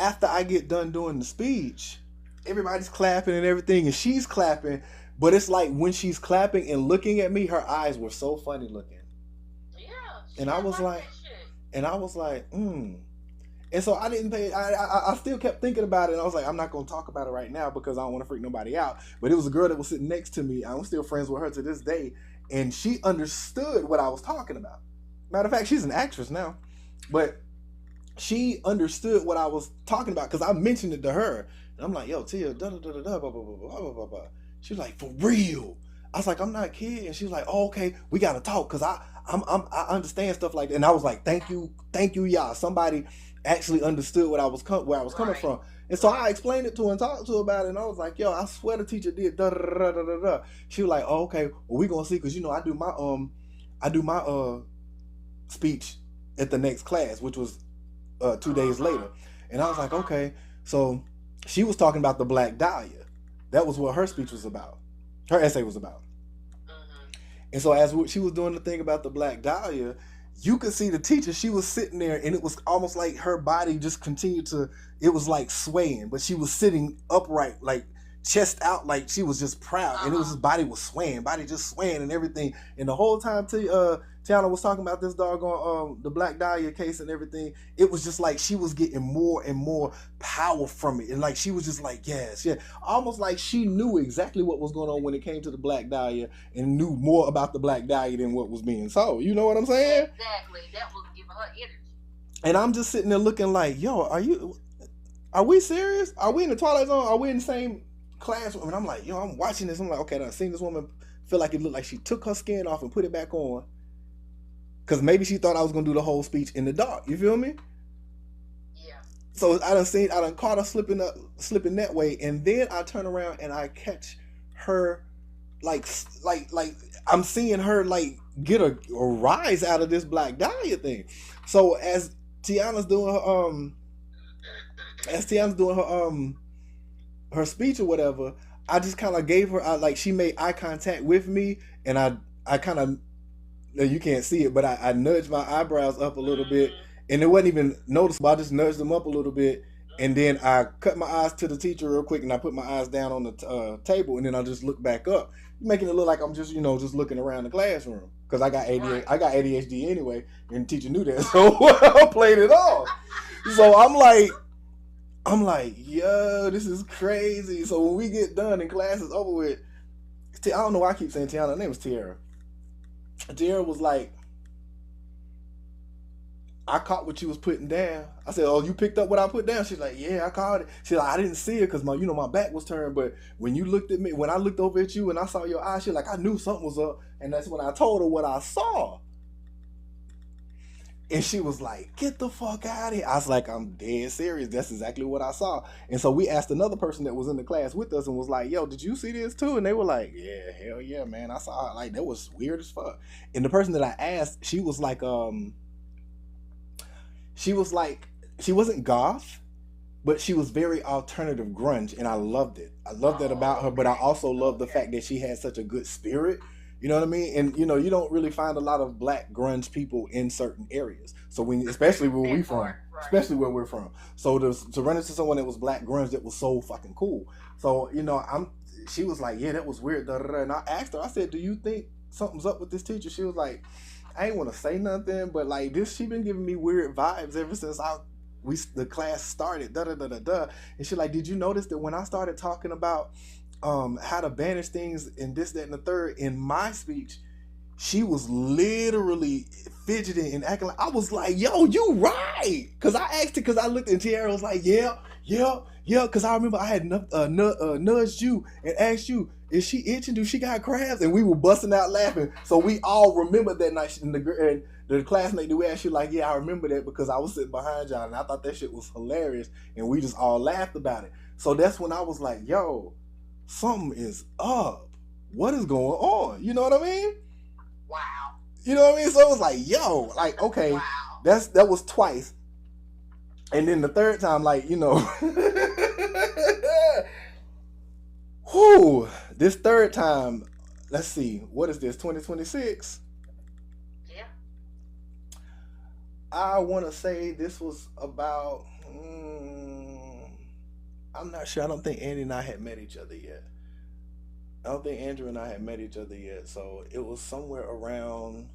After I get done doing the speech, everybody's clapping and everything, and she's clapping. But it's like when she's clapping and looking at me, her eyes were so funny looking. Yeah. And I was like, And so I didn't pay. I still kept thinking about it. And I was like, I'm not going to talk about it right now because I don't want to freak nobody out. But it was a girl that was sitting next to me. I'm still friends with her to this day. And she understood what I was talking about. Matter of fact, she's an actress now. But she understood what I was talking about because I mentioned it to her. And I'm like, yo, Tia, da da da da da, blah, blah, blah, blah, blah, blah. She was like, for real? I was like, I'm not kidding. And she was like, oh, okay, we got to talk because I understand stuff like that. And I was like, thank you, y'all. Somebody actually understood where I was coming from. And so I explained it to her and talked to her about it. And I was like, yo, I swear the teacher did da da da da da da. She was like, oh, okay, well, we gonna see because I do my speech at the next class, which was 2 days later. And I was like, okay. So she was talking about the Black Dahlia. That was what her speech was about. Her essay was about. And so as she was doing the thing about the Black Dahlia, you could see the teacher. She was sitting there, and it was almost like her body just continued to. It was like swaying, but she was sitting upright, like chest out, like she was just proud, and it was his body was swaying, body just swaying and everything. And the whole time, Tiana was talking about this doggone the Black Dahlia case and everything. It was just like she was getting more and more power from it, and like she was just like, yes, yeah, almost like she knew exactly what was going on when it came to the Black Dahlia, and knew more about the Black Dahlia than what was being sold. You know what I'm saying? Exactly. That was giving her energy. And I'm just sitting there looking like, yo, are we serious? Are we in the Twilight Zone? Are we in the same classroom? And I'm like, yo, I'm watching this. I'm like, okay, I've seen this woman feel like it looked like she took her skin off and put it back on. Because maybe she thought I was going to do the whole speech in the dark. You feel me? Yeah. So I done caught her slipping that way. And then I turn around and I catch her like I'm seeing her like get a rise out of this Black Dahlia thing. So as Tiana's doing her speech or whatever, I just kind of gave her like she made eye contact with me, and I kind of, you can't see it, but I nudged my eyebrows up a little bit, and it wasn't even noticeable. I just nudged them up a little bit, and then I cut my eyes to the teacher real quick, and I put my eyes down on the table, and then I just looked back up, making it look like I'm just just looking around the classroom, because I got ADHD anyway, and the teacher knew that, so I played it off. So I'm like, yo, this is crazy. So when we get done and class is over with, I don't know why I keep saying Tiana. Her name was Tiara. Tiara was like, I caught what you was putting down. I said, oh, you picked up what I put down? She's like, yeah, I caught it. She's like, I didn't see it because my back was turned. But when you looked at me, when I looked over at you and I saw your eyes, she's like, I knew something was up. And that's when I told her what I saw. And she was like, get the fuck out of here. I was like, I'm dead serious. That's exactly what I saw. And so we asked another person that was in the class with us and was like, yo, did you see this too? And they were like, yeah, hell yeah, man. I saw it. Like, that was weird as fuck. And the person that I asked, she was like, she wasn't goth, but she was very alternative grunge. And I loved it. I loved that about her. But I also loved the fact that she had such a good spirit. You know what I mean? And you don't really find a lot of black grunge people in certain areas. So especially where we from, especially where we're from. So to run into someone that was black grunge that was so fucking cool. So she was like, yeah, that was weird. Da, da, da. And I asked her, I said, do you think something's up with this teacher? She was like, I ain't want to say nothing, but like she been giving me weird vibes ever since the class started. Da da da da da. And she like, did you notice that when I started talking about how to banish things and this, that, and the third in my speech, she was literally fidgeting and acting like, I was like, yo, you right. Because I asked her, because I looked and Tiara was like, yeah. Because I remember I had nudged you and asked you, is she itching? Do she got crabs? And we were busting out laughing. So we all remembered that night. And the classmate that we asked you, like, yeah, I remember that because I was sitting behind y'all and I thought that shit was hilarious. And we just all laughed about it. So that's when I was like, yo, something is up. What is going on? You know what I mean? Wow. You know what I mean? So it was like, yo, like, okay, wow. That was twice. And then the third time, like, whew, this third time, let's see, what is this, 2026? Yeah. I want to say this was about, I'm not sure. I don't think Andy and I had met each other yet. I don't think Andrew and I had met each other yet. So it was somewhere around,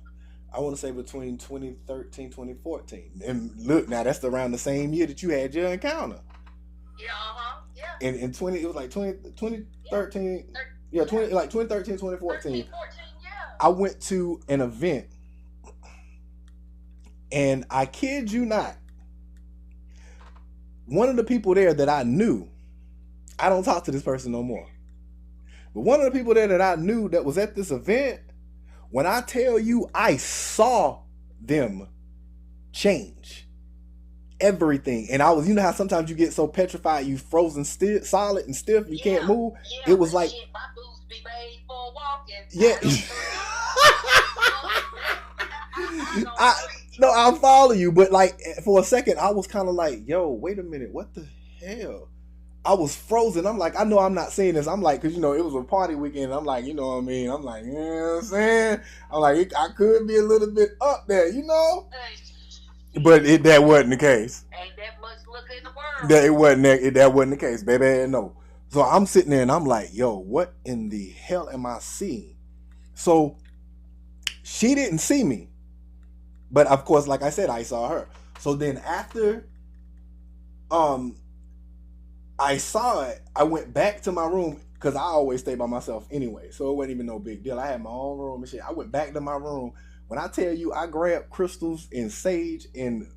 I want to say between 2013, 2014. And look, now that's around the same year that you had your encounter. Yeah, yeah. And in 20, it was like 2013, yeah, 2013, 2014. Yeah. I went to an event, and I kid you not, one of the people there that I knew, I don't talk to this person no more, but one of the people there that I knew that was at this event, when I tell you I saw them change everything, and I was, how sometimes you get so petrified, you frozen still, solid and stiff, you can't move. It was like, my boots be made for walking. Yeah. I follow you, but like for a second, I was kind of like, yo, wait a minute, what the hell? I was frozen. I'm like, I know I'm not saying this. I'm like, because, it was a party weekend. I'm like, you know what I mean? I'm like, you know what I'm saying? I'm like, I could be a little bit up there, But that wasn't the case. Ain't that much look in the world. That wasn't the case, baby. No. So I'm sitting there and I'm like, yo, what in the hell am I seeing? So she didn't see me. But of course, like I said, I saw her. So then after I saw it, I went back to my room because I always stay by myself anyway. So it wasn't even no big deal. I had my own room and shit. I went back to my room. When I tell you I grabbed crystals and sage and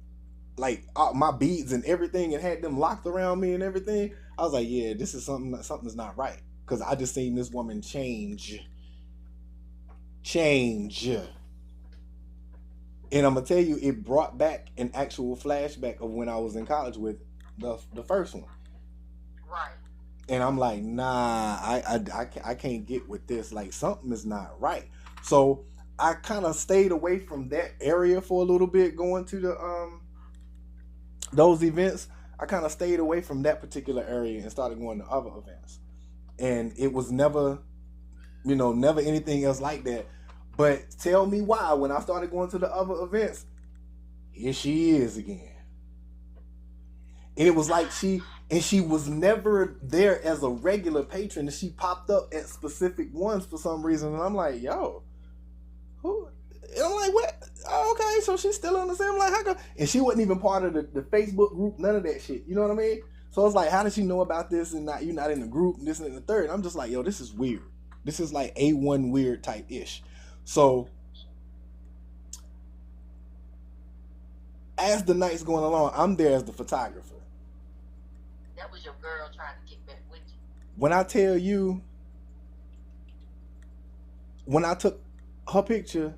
like my beads and everything and had them locked around me and everything, I was like, yeah, this is something's not right. Because I just seen this woman change. And I'm gonna tell you, it brought back an actual flashback of when I was in college with the first one. Right. And I'm like, nah, I can't get with this. Like, something is not right. So I kind of stayed away from that area for a little bit, going to the those events. I kind of stayed away from that particular area and started going to other events. And it was never, never anything else like that. But tell me why, when I started going to the other events, here she is again. And it was like she was never there as a regular patron, and she popped up at specific ones for some reason. And I'm like, yo, who? And I'm like, what? Oh, okay, so she's still on the same. I'm like, how come? And she wasn't even part of the Facebook group, none of that shit. You know what I mean? So it's like, how did she know about this and you're not in the group and this and the third? And I'm just like, yo, this is weird. This is like A1 weird type ish. So as the night's going along, I'm there as the photographer. That was your girl trying to get back with you. When I tell you, when I took her picture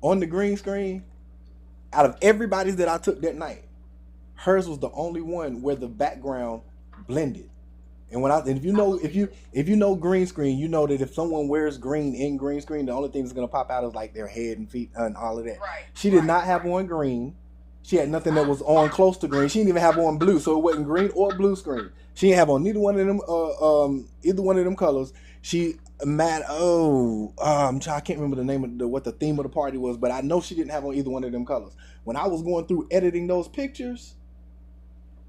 on the green screen, out of everybody's that I took that night, hers was the only one where the background blended. And if you know green screen, you know that if someone wears green in green screen, the only thing that's gonna pop out is like their head and feet and all of that. Right. She did not have on green. She had nothing that was on close to green. She didn't even have on blue, so it wasn't green or blue screen. She didn't have on neither one of them either one of them colors. She I can't remember the name of what the theme of the party was, but I know she didn't have on either one of them colors. When I was going through editing those pictures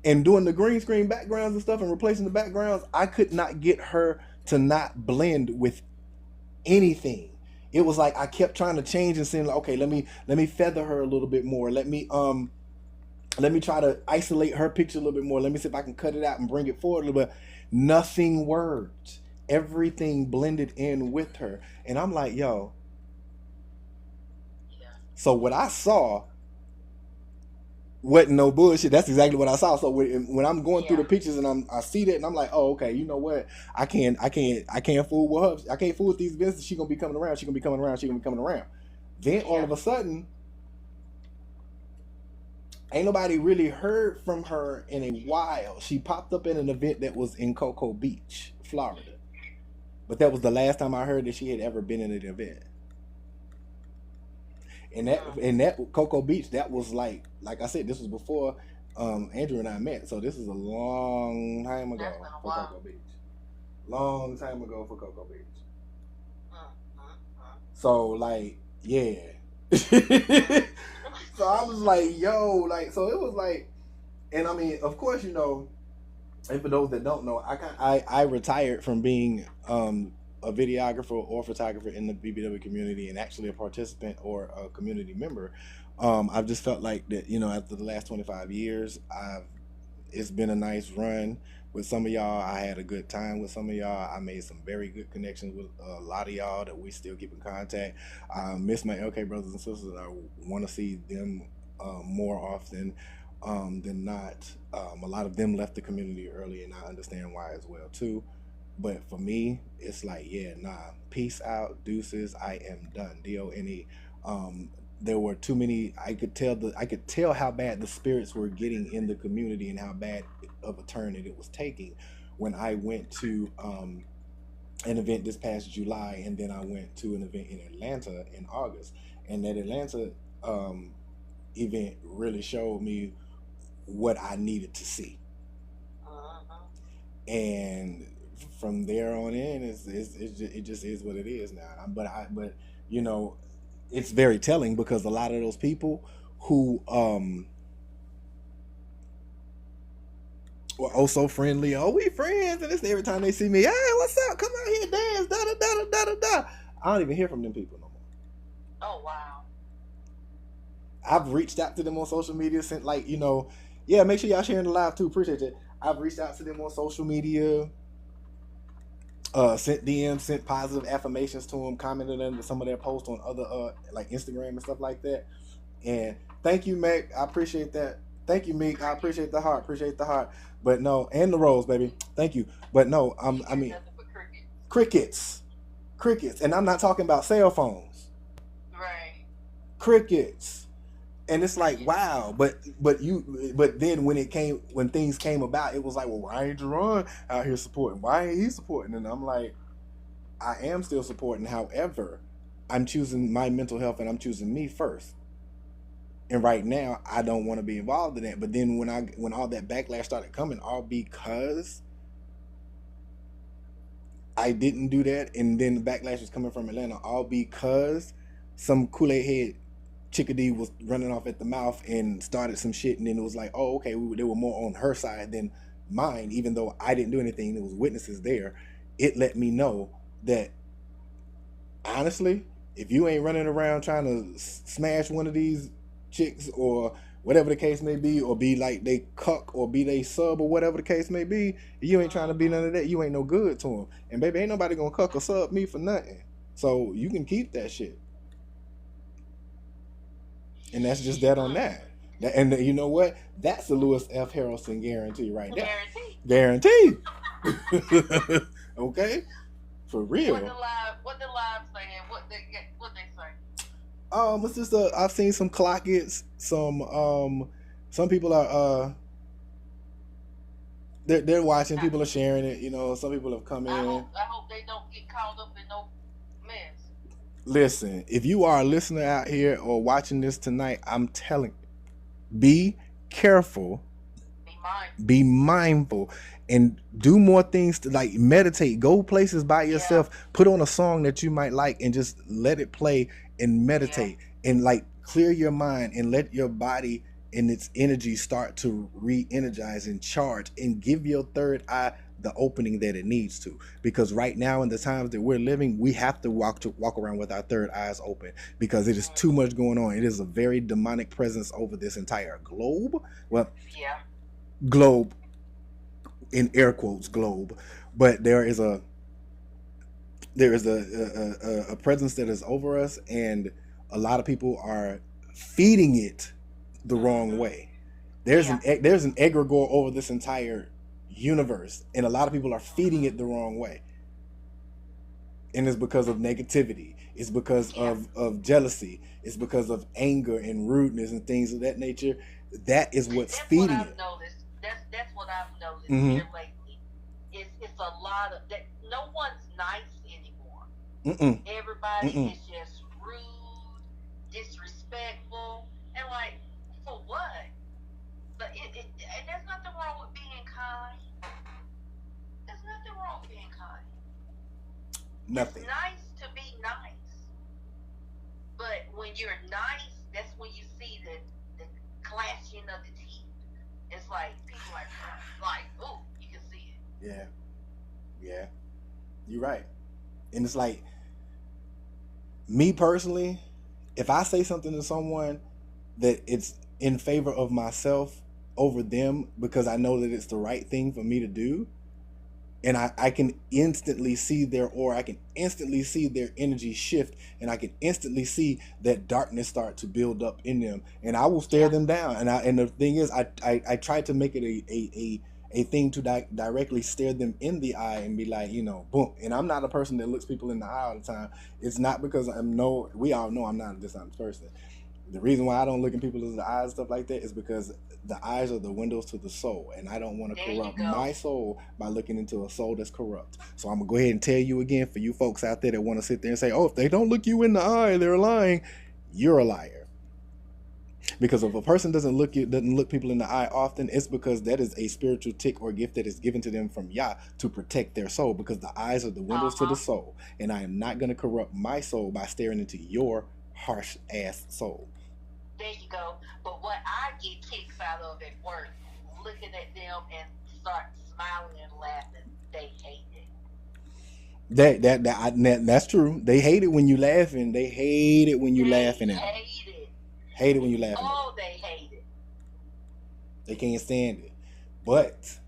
and doing the green screen backgrounds and stuff and replacing the backgrounds, I could not get her to not blend with anything. It was like I kept trying to change and saying, like, okay, let me feather her a little bit more. Let me try to isolate her picture a little bit more. Let me see if I can cut it out and bring it forward a little bit. Nothing worked. Everything blended in with her. And I'm like, yo. Yeah. So what I saw wasn't no bullshit. That's exactly what I saw. So when I'm going through the pictures and I see that and I'm like, oh, okay, you know what? I can't fool with her. I can't fool with these events. She's gonna be coming around. She's gonna be coming around. She's gonna be coming around. Then all of a sudden, ain't nobody really heard from her in a while. She popped up in an event that was in Cocoa Beach, Florida. But that was the last time I heard that she had ever been in an event. And that Cocoa Beach, that was like I said, this was before Andrew and I met. So this is a long time ago for Cocoa Beach. Long time ago for Cocoa Beach. So like, yeah. So I was like, yo, like, so it was like, and I mean, of course, and for those that don't know, I retired from being a videographer or photographer in the BBW community and actually a participant or a community member. I've just felt like that, after the last 25 years, it's been a nice run with some of y'all. I had a good time with some of y'all. I made some very good connections with a lot of y'all that we still keep in contact. I miss my LK brothers and sisters. I want to see them more often than not. A lot of them left the community early, and I understand why as well too. But for me, it's like, peace out, deuces. I am done. DONE. There were too many. I could tell how bad the spirits were getting in the community and how bad of a turn that it was taking when I went to an event this past July, and then I went to an event in Atlanta in August. And that Atlanta event really showed me what I needed to see. And from there on in, it just is what it is now. But you know, it's very telling because a lot of those people who were oh so friendly, oh we friends, and this every time they see me, hey, what's up? Come out here, dance, da da da da da da. I don't even hear from them people no more. Oh wow. I've reached out to them on social media since, like, you know, yeah, make sure y'all sharing the live too. Appreciate it. I've reached out to them on social media, sent DMs, sent positive affirmations to them, commented on some of their posts on other like Instagram and stuff like that. And thank you, Mac. I appreciate that. Thank you, Meek. I appreciate the heart. Appreciate the heart. But no, and the rose, baby. Thank you. But no, I mean, crickets, crickets, and I'm not talking about cell phones. Right. Crickets. And it's like, wow, but then when things came about, it was like, well, why ain't Jeron out here supporting? Why ain't he supporting? And I'm like, I am still supporting. However, I'm choosing my mental health and I'm choosing me first. And right now, I don't want to be involved in that. But then when all that backlash started coming, all because I didn't do that, and then the backlash was coming from Atlanta, all because some Kool-Aid head chickadee was running off at the mouth and started some shit, and then it was like, oh, okay, they were more on her side than mine, even though I didn't do anything. There was witnesses there. It let me know that, honestly, if you ain't running around trying to smash one of these chicks or whatever the case may be, or be like they cuck or be they sub or whatever the case may be, you ain't trying to be none of that. You ain't no good to them. And baby, ain't nobody gonna cuck or sub me for nothing. So you can keep that shit. And that's just that on that. And you know what? That's the Lewis F. Harrelson guarantee right there. Guarantee. Okay? For real. What the live saying? What they say? It's just I've seen some clockets, some people are they're watching, people are sharing it, you know, some people have come in. I hope they don't get caught up in no mess. Listen, if you are a listener out here or watching this tonight, I'm telling you, be careful, be mindful, and do more things to, like, meditate, go places by yourself, put on a song that you might like and just let it play and meditate and like clear your mind and let your body and its energy start to re-energize and charge and give your third eye the opening that it needs to. Because right now, in the times that we're living, we have to walk around with our third eyes open because it is too much going on. It is a very demonic presence over this entire globe. Well, globe in air quotes, globe, but there is a presence that is over us, and a lot of people are feeding it the wrong way. There's an egregore over this entire universe, and a lot of people are feeding it the wrong way. And it's because of negativity. It's because of jealousy. It's because of anger and rudeness and things of that nature. That is what's feeding it. That's what I've noticed here lately. It's a lot of that. No one's nice anymore. Everybody is just rude, disrespectful, and like, for what? But and there's nothing wrong with being kind. There's nothing wrong with being kind. Nothing. It's nice to be nice, but when you're nice, that's when you see the clashing of the teeth. It's like people like, oh, you can see it. Yeah, you're right. And it's like, me personally, if I say something to someone that it's in favor of myself over them because I know that it's the right thing for me to do, and I can instantly see their aura, I can instantly see their energy shift, and I can instantly see that darkness start to build up in them, and I will stare them down. And the thing is, I try to make it a thing to directly stare them in the eye and be like, you know, boom. And I'm not a person that looks people in the eye all the time. It's not because we all know I'm not a dishonest person. The reason why I don't look in people in the eyes and stuff like that is because the eyes are the windows to the soul, and I don't want to corrupt my soul by looking into a soul that's corrupt. So I'm gonna go ahead and tell you again, for you folks out there that want to sit there and say, oh, if they don't look you in the eye, they're lying. You're a liar. Because if a person doesn't look people in the eye often, it's because that is a spiritual tick or gift that is given to them from Yah to protect their soul. Because the eyes are the windows to the soul, and I am not going to corrupt my soul by staring into your harsh ass soul. There you go. But what I get kicks out of at work, looking at them and start smiling and laughing, they hate it. That's true. They hate it when you laughing. They hate it when you laughing at them. Hate it when you laughing. Oh, they hate it. They can't stand it. But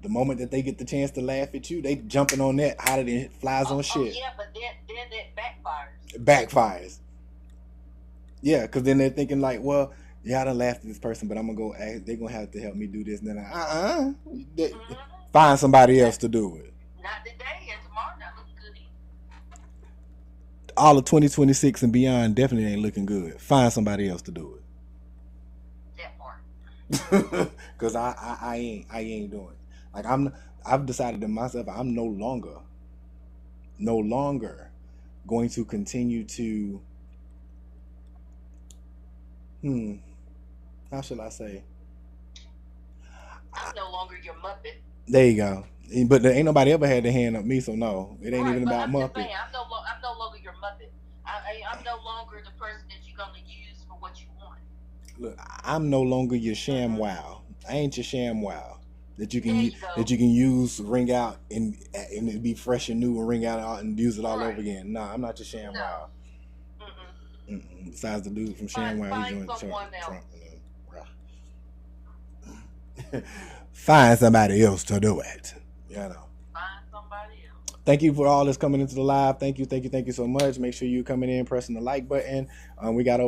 the moment that they get the chance to laugh at you, they jumping on that hotter than flies on shit. Yeah, but then it backfires. Backfires. Yeah, because then they're thinking like, well, yeah, I done laughed at this person, but I'm gonna go. They're gonna have to help me do this. And then find somebody else to do it. Not today, and tomorrow not looking good either. All of 2026 and beyond definitely ain't looking good. Find somebody else to do it. That part. Because I ain't doing it. Like I've decided to myself I'm no longer going to continue to how shall I say? I'm no longer your Muppet. There you go. But there ain't nobody ever had their hand up me, so no, it ain't even about Muppet. Saying, I'm no longer your Muppet. I'm no longer the person that you're gonna use for what you want. Look, I'm no longer your sham wow. I ain't your sham wow that you can use, ring out, and it be fresh and new, and ring out and use it all over again. No, I'm not your sham wow. Besides the dude from Sham Wow, he joined Trump. Find somebody else to do it. You know. Find somebody else. Thank you for all that's coming into the live. Thank you so much. Make sure you coming in, pressing the like button. We got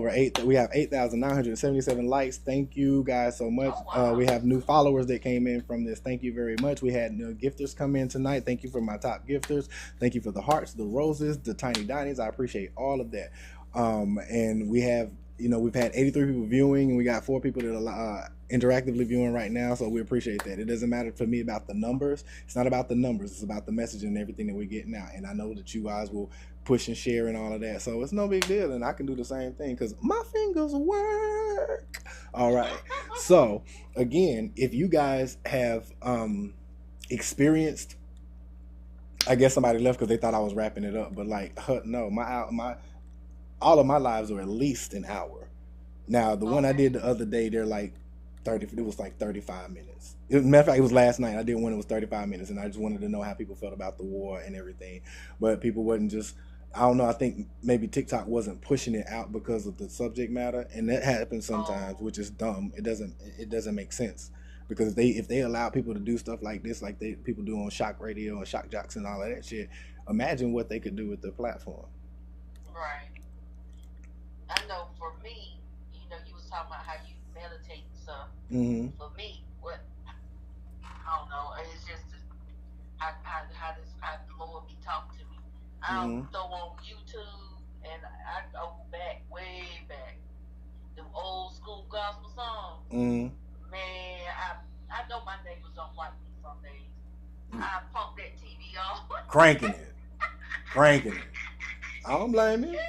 we have 8,977 likes. Thank you guys so much. Oh, wow. We have new followers that came in from this. Thank you very much. We had new gifters come in tonight. Thank you for my top gifters. Thank you for the hearts, the roses, the tiny dinings. I appreciate all of that. And we have, we've had 83 people viewing, and we got 4 people that are interactively viewing right now, so we appreciate that. It doesn't matter for me about the numbers. It's not about the numbers. It's about the message and everything that we're getting out. And I know that you guys will push and share and all of that, so it's no big deal, and I can do the same thing because my fingers work. All right. So again, if you guys have experienced, I guess somebody left because they thought I was wrapping it up, but like, no, all of my lives are at least an hour. Now, the one I did the other day, they're like 30. It was like 35 minutes. Matter of fact, it was last night. I did one. It was 35 minutes, and I just wanted to know how people felt about the war and everything. But people wasn't just. I don't know. I think maybe TikTok wasn't pushing it out because of the subject matter, and that happens sometimes, which is dumb. It doesn't make sense because if they allow people to do stuff like this, like people do on Shock Radio and Shock Jocks and all of that shit, imagine what they could do with the platform. Right. I know for me, you was talking about how you meditate and stuff. Mm-hmm. For me, I don't know. It's just how the Lord be talking to me. I'll throw on YouTube and I go way back. The old school gospel songs. Mm-hmm. Man, I know my neighbors don't like me some days. I pump that TV off. Cranking it. I don't blame you.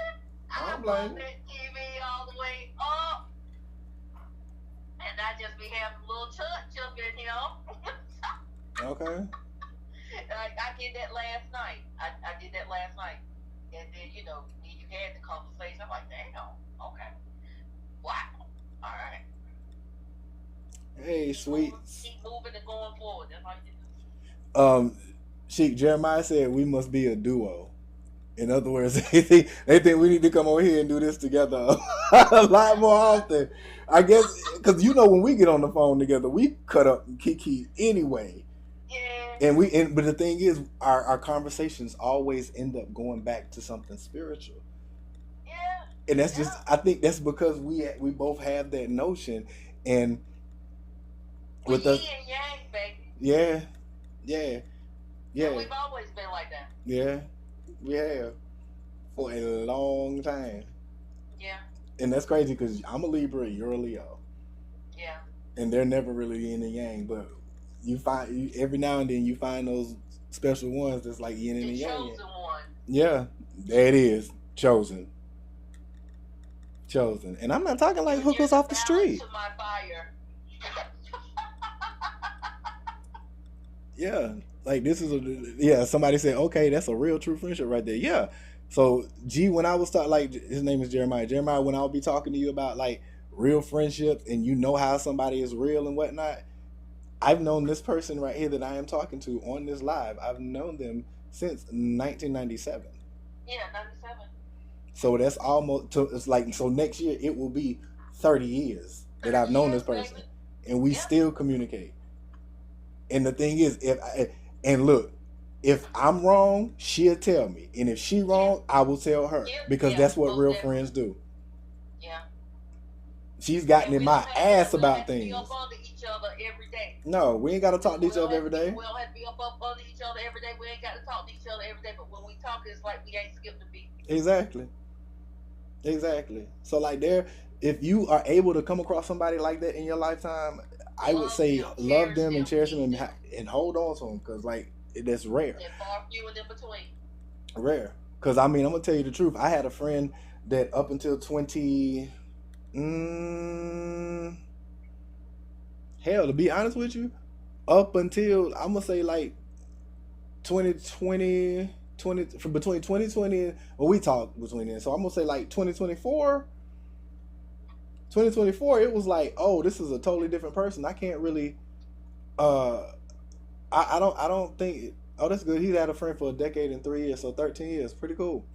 I pump that TV all the way up. And I just be having a little touch up in here. Okay. I did that last night. I did that last night. And then, you had the conversation. I'm like, damn, okay. Wow. All right. Hey, sweet. Keep moving and going forward. That's how you do. Sheik Jeremiah said we must be a duo. In other words, they think we need to come over here and do this together a lot more often. I guess because when we get on the phone together, we cut up and kiki anyway. Yeah. But the thing is, our conversations always end up going back to something spiritual. Yeah. And that's just, I think that's because we both have that notion, and with us, yin and yang, baby. Yeah. And we've always been like that. Yeah. We have for a long time. Yeah. And that's crazy because I'm a Libra, you're a Leo. Yeah. And they're never really yin and yang, but every now and then you find those special ones that's like yin and yang. The chosen one. Yeah, there it is, chosen. chosen. And I'm not talking like You're hookers the off the balance street. to my fire. Yeah. Like this is somebody said, okay, that's a real true friendship right there. Yeah. So when I was talking, like his name is Jeremiah. Jeremiah, when I'll be talking to you about like real friendships and you know how somebody is real and whatnot, I've known this person right here that I am talking to on this live. I've known them since 1997. Yeah, 97. So that's almost it's like, so next year it will be 30 years that I've known this person, baby. and we still communicate. And the thing is, and look, if I'm wrong, she'll tell me, and if she wrong, I will tell her, because that's what real friends do. Yeah. She's gotten in my ass about things. We don't have to be up under each other every day. No, we ain't got to talk to each other every day. We don't have to be up under each other every day. We ain't got to talk to each other every day. But when we talk, it's like we ain't skipped a beat. Exactly. So like if you are able to come across somebody like that in your lifetime, I would say love them and cherish them and hold on to them, because like that's rare. And far few in between. Rare. Because I mean, I'm gonna tell you the truth. I had a friend that up until 20. Hell, to be honest with you, up until I'm gonna say like 2020. From between 2020, well, we talked between then, so I'm gonna say like 2024, it was like, oh, this is a totally different person. I can't really, I don't think. Oh, that's good. He had a friend for a decade and 3 years, so 13 years, pretty cool.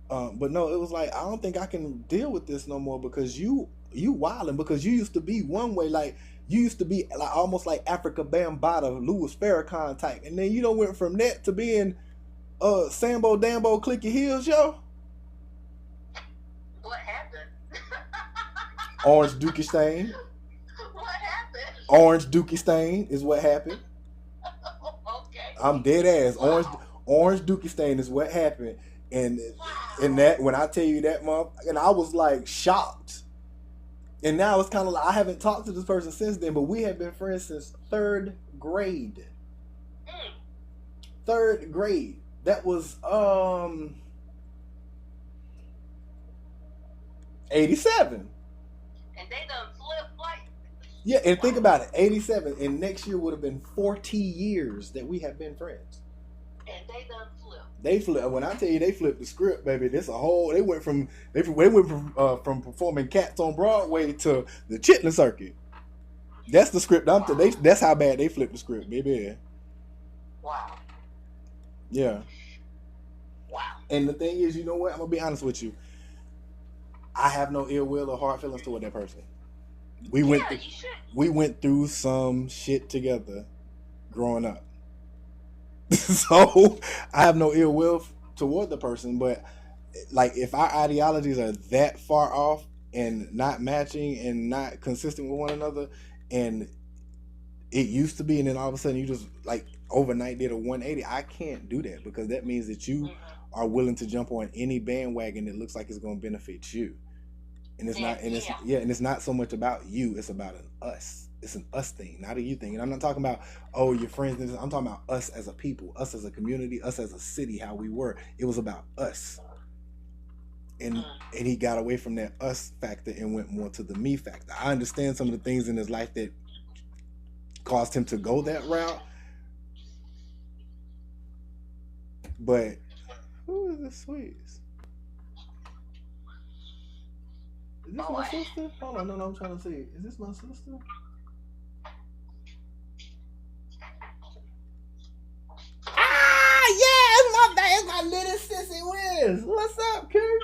But no, it was like, I don't think I can deal with this no more, because you wilding, because you used to be one way, like you used to be like almost like Africa Bambaataa, Louis Farrakhan type, and then you don't went from that to being Sambo Dambo Click Your Heels, yo. What happened? Orange Dookie Stain. What happened? Orange Dookie Stain is what happened. Okay. I'm dead ass. Wow. Orange Dookie Stain is what happened. And that, when I tell you that month, and I was like shocked. And now it's kind of like, I haven't talked to this person since then, but we have been friends since 3rd grade. 3rd grade. That was 87. And they done flipped like. Yeah, and think about it, 87, and next year would have been 40 years that we have been friends. And they done flipped. They flipped. When I tell you they flipped the script, baby, this a whole. They went from from performing Cats on Broadway to the Chitlin Circuit. That's the script. That's how bad they flipped the script, baby. Wow. Yeah. Wow. And the thing is, you know what? I'm gonna be honest with you. I have no ill will or hard feelings toward that person. We went through some shit together growing up. So I have no ill will toward the person, but like if our ideologies are that far off and not matching and not consistent with one another, and it used to be, and then all of a sudden you just like overnight did a 180, I can't do that, because that means that you are willing to jump on any bandwagon that looks like it's going to benefit you. And it's not, and it's not so much about you, it's about an us. It's an us thing, not a you thing. And I'm not talking about, oh, your friends. I'm talking about us as a people, us as a community, us as a city, how we were. It was about us. And he got away from that us factor and went more to the me factor. I understand some of the things in his life that caused him to go that route. But who is this sweets? Is this my sister? Hold on, no, I'm trying to see. Is this my sister? Ah, yeah, it's my little sissy Wiz. What's up, Kurt?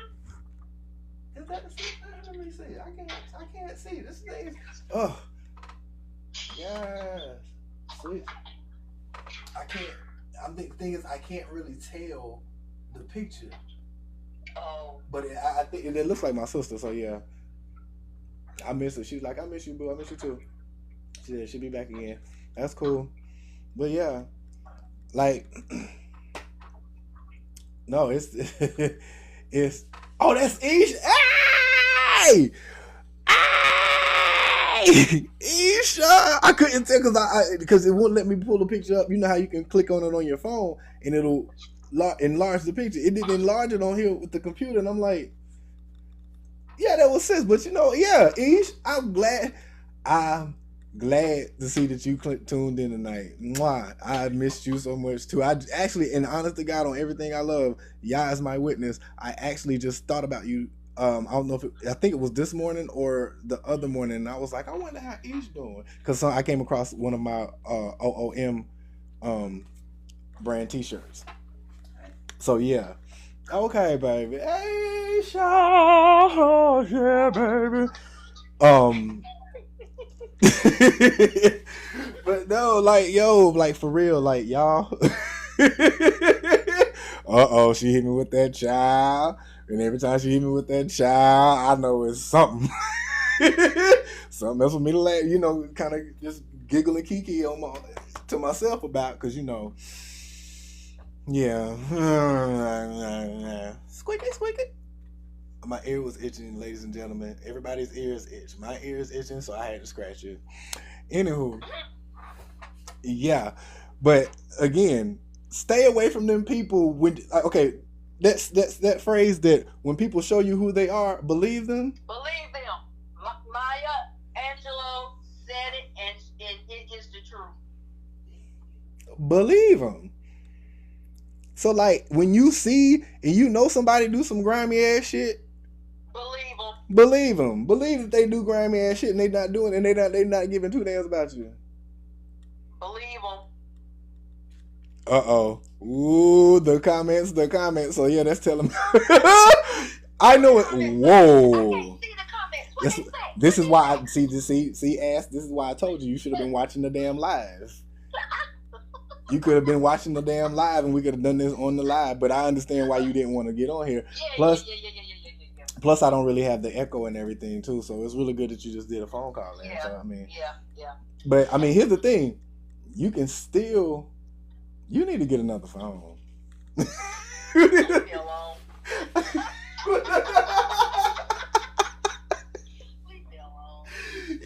Is that the sister? Let me see. I can't see. This thing is. Oh, yes, sweet. I can't. The thing is, I can't really tell the picture. Oh. But I think it looks like my sister. So yeah, I miss her. She's like, I miss you, boo. I miss you too. She said she'll be back again. That's cool. But yeah, like, no, it's oh, that's Ish. Hey! Hey! Isha! I couldn't tell because it wouldn't let me pull the picture up. You know how you can click on it on your phone and it'll enlarge the picture. It didn't enlarge it on here with the computer, and I'm like, Yeah, that was sis. But you know, yeah, Ish, I'm glad. I'm glad to see that you tuned in tonight. Mwah. I missed you so much too. I actually, and honest to God, on everything I love, Yah is my witness. I actually just thought about you. I don't know if I think it was this morning or the other morning. And I was like, I wonder how Ish doing, because I came across one of my OOM brand T-shirts. So yeah. Okay, baby. Hey, Shaw, yeah, baby. But no, like, yo, like, for real, like, y'all. Uh-oh, she hit me with that child. And every time she hit me with that child, I know it's something. Something else for me to laugh, you know, kind of just giggle and kiki to myself about, because, you know, yeah. Squeaky, squeaky. My ear was itching, ladies and gentlemen. Everybody's ears itch. My ear is itching, so I had to scratch it. Anywho, yeah. But again, stay away from them people. When okay, that's that phrase that when people show you who they are, believe them. Believe them. Maya Angelou said it, and it is the truth. Believe them. So, like, when you see and you know somebody do some grimy ass shit, believe them. Believe them. Believe that they do grimy ass shit and they not doing, and they not giving two damns about you. Believe them. Uh-oh. Ooh, the comments. So yeah, that's telling me. I know it. Whoa. I can't see the comments. What they say? This is why I see ass. This is why I told you should have been watching the damn live. You could have been watching the damn live, and we could have done this on the live. But I understand why you didn't want to get on here. Plus, plus, I don't really have the echo and everything too, so it's really good that you just did a phone call. Yeah. So, I mean, yeah. But I mean, here's the thing: you can still. You need to get another phone. Leave me alone.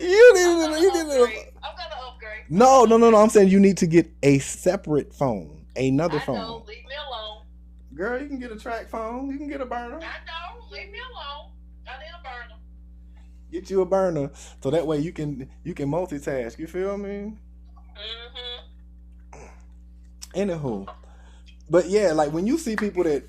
You need. I'm gonna upgrade. No. I'm saying you need to get a separate phone, another phone. I know. Leave me alone. Girl, you can get a track phone. You can get a burner. I know. Leave me alone. I need a burner. Get you a burner so that way you can multitask. You feel me? Mm-hmm. Anywho, but yeah, like when you see people that,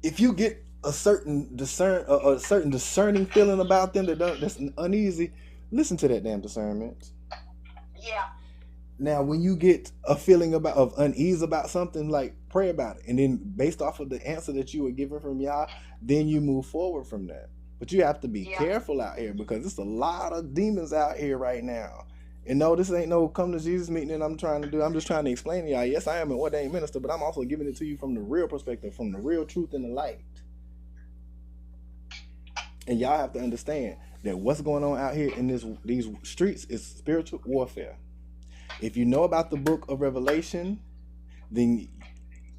if you get a certain discerning feeling about them that's uneasy, listen to that damn discernment. Yeah. Now, when you get a feeling of unease about something, like, pray about it, and then based off of the answer that you were given from Yah, then you move forward from that. But you have to be careful out here, because there's a lot of demons out here right now. And no, this ain't no come to Jesus meeting that I'm trying to do. I'm just trying to explain to y'all. Yes, I am an ordained minister, but I'm also giving it to you from the real perspective, from the real truth and the light. And y'all have to understand that what's going on out here in these streets is spiritual warfare. If you know about the book of Revelation, then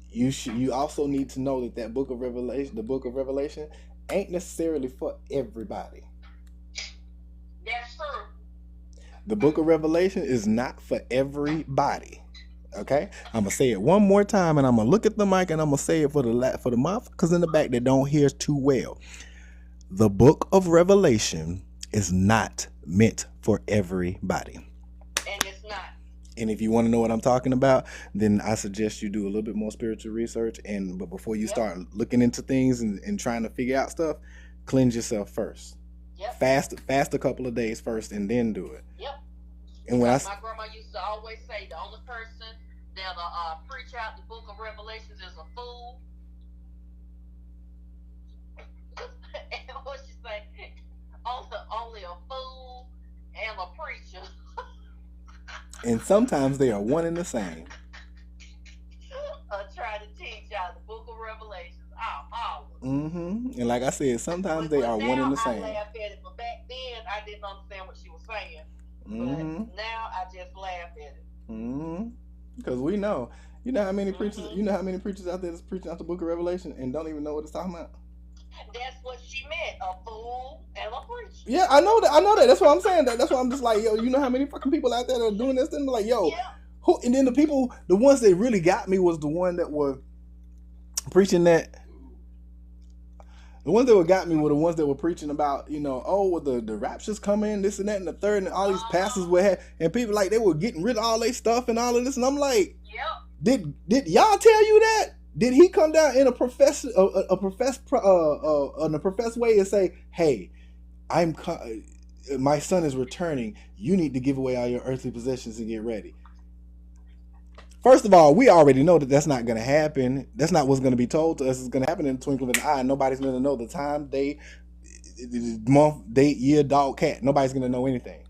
you also need to know that book of Revelation, the book of Revelation, ain't necessarily for everybody. That's true. The book of Revelation is not for everybody. Okay? I'm going to say it one more time, and I'm going to look at the mic, and I'm going to say it for the motherfuckers in the back that don't hear too well. The book of Revelation is not meant for everybody. And it's not. And if you want to know what I'm talking about, then I suggest you do a little bit more spiritual research. But before you start looking into things and trying to figure out stuff, cleanse yourself first. Yep. Fast a couple of days first, and then do it. Yep. And my grandma used to always say, the only person that'll preach out the book of Revelations is a fool. And what she say? Only a fool and a preacher. And sometimes they are one and the same. Trying to teach y'all the book of Revelations. And like I said, sometimes they are one and the same. I laugh at it, but back then I didn't understand what she was saying. But now I just laugh at it. Because we know. You know how many preachers out there that's preaching out the book of Revelation and don't even know what it's talking about? That's what she meant, a fool and a preacher. Yeah, I know that. That's why I'm saying that. That's why I'm just like, yo, you know how many fucking people out there that are doing this? Then like, yo, who? And then the ones that really got me was the one that were preaching that. The ones that got me were the ones that were preaching about, oh, well, the rapture's coming, this and that and the third, and all these pastors would have, and people like they were getting rid of all their stuff and all of this, and I'm like, Yep. did y'all tell you that? Did he come down in a professed way and say, hey, my son is returning. You need to give away all your earthly possessions and get ready. First of all, we already know that that's not going to happen. That's not what's going to be told to us. It's going to happen in the twinkling of an eye. Nobody's going to know the time, day, month, date, year, dog, cat. Nobody's going to know anything.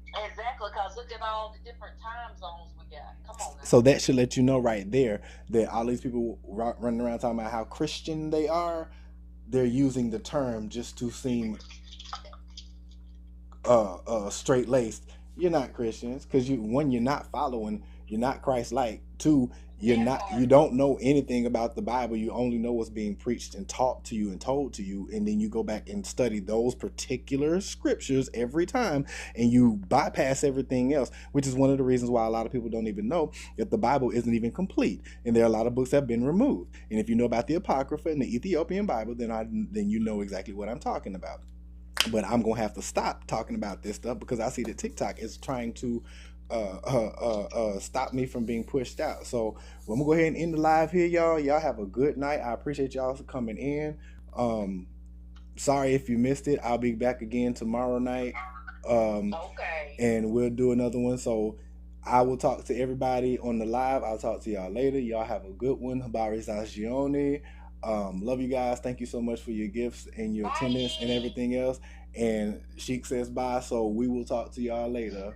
Exactly, because look at all the different time zones we got. Come on now. So that should let you know right there that all these people running around talking about how Christian they are, they're using the term just to seem straight laced. You're not Christians because one, you're not following, you're not Christ-like. Two, you don't know anything about the Bible. You only know what's being preached and taught to you and told to you, and then you go back and study those particular scriptures every time, and you bypass everything else, which is one of the reasons why a lot of people don't even know that the Bible isn't even complete, and there are a lot of books that have been removed. And if you know about the Apocrypha and the Ethiopian Bible, then you know exactly what I'm talking about. But I'm gonna have to stop talking about this stuff because I see that TikTok is trying to stop me from being pushed out. So I'm gonna go ahead and end the live here, y'all. Y'all have a good night. I appreciate y'all for coming in. Sorry if you missed it. I'll be back again tomorrow night. Okay. And we'll do another one. So I will talk to everybody on the live. I'll talk to y'all later. Y'all have a good one. Habari Zagione. Love you guys. Thank you so much for your gifts and your attendance and everything else. And Sheik says bye. So we will talk to y'all later.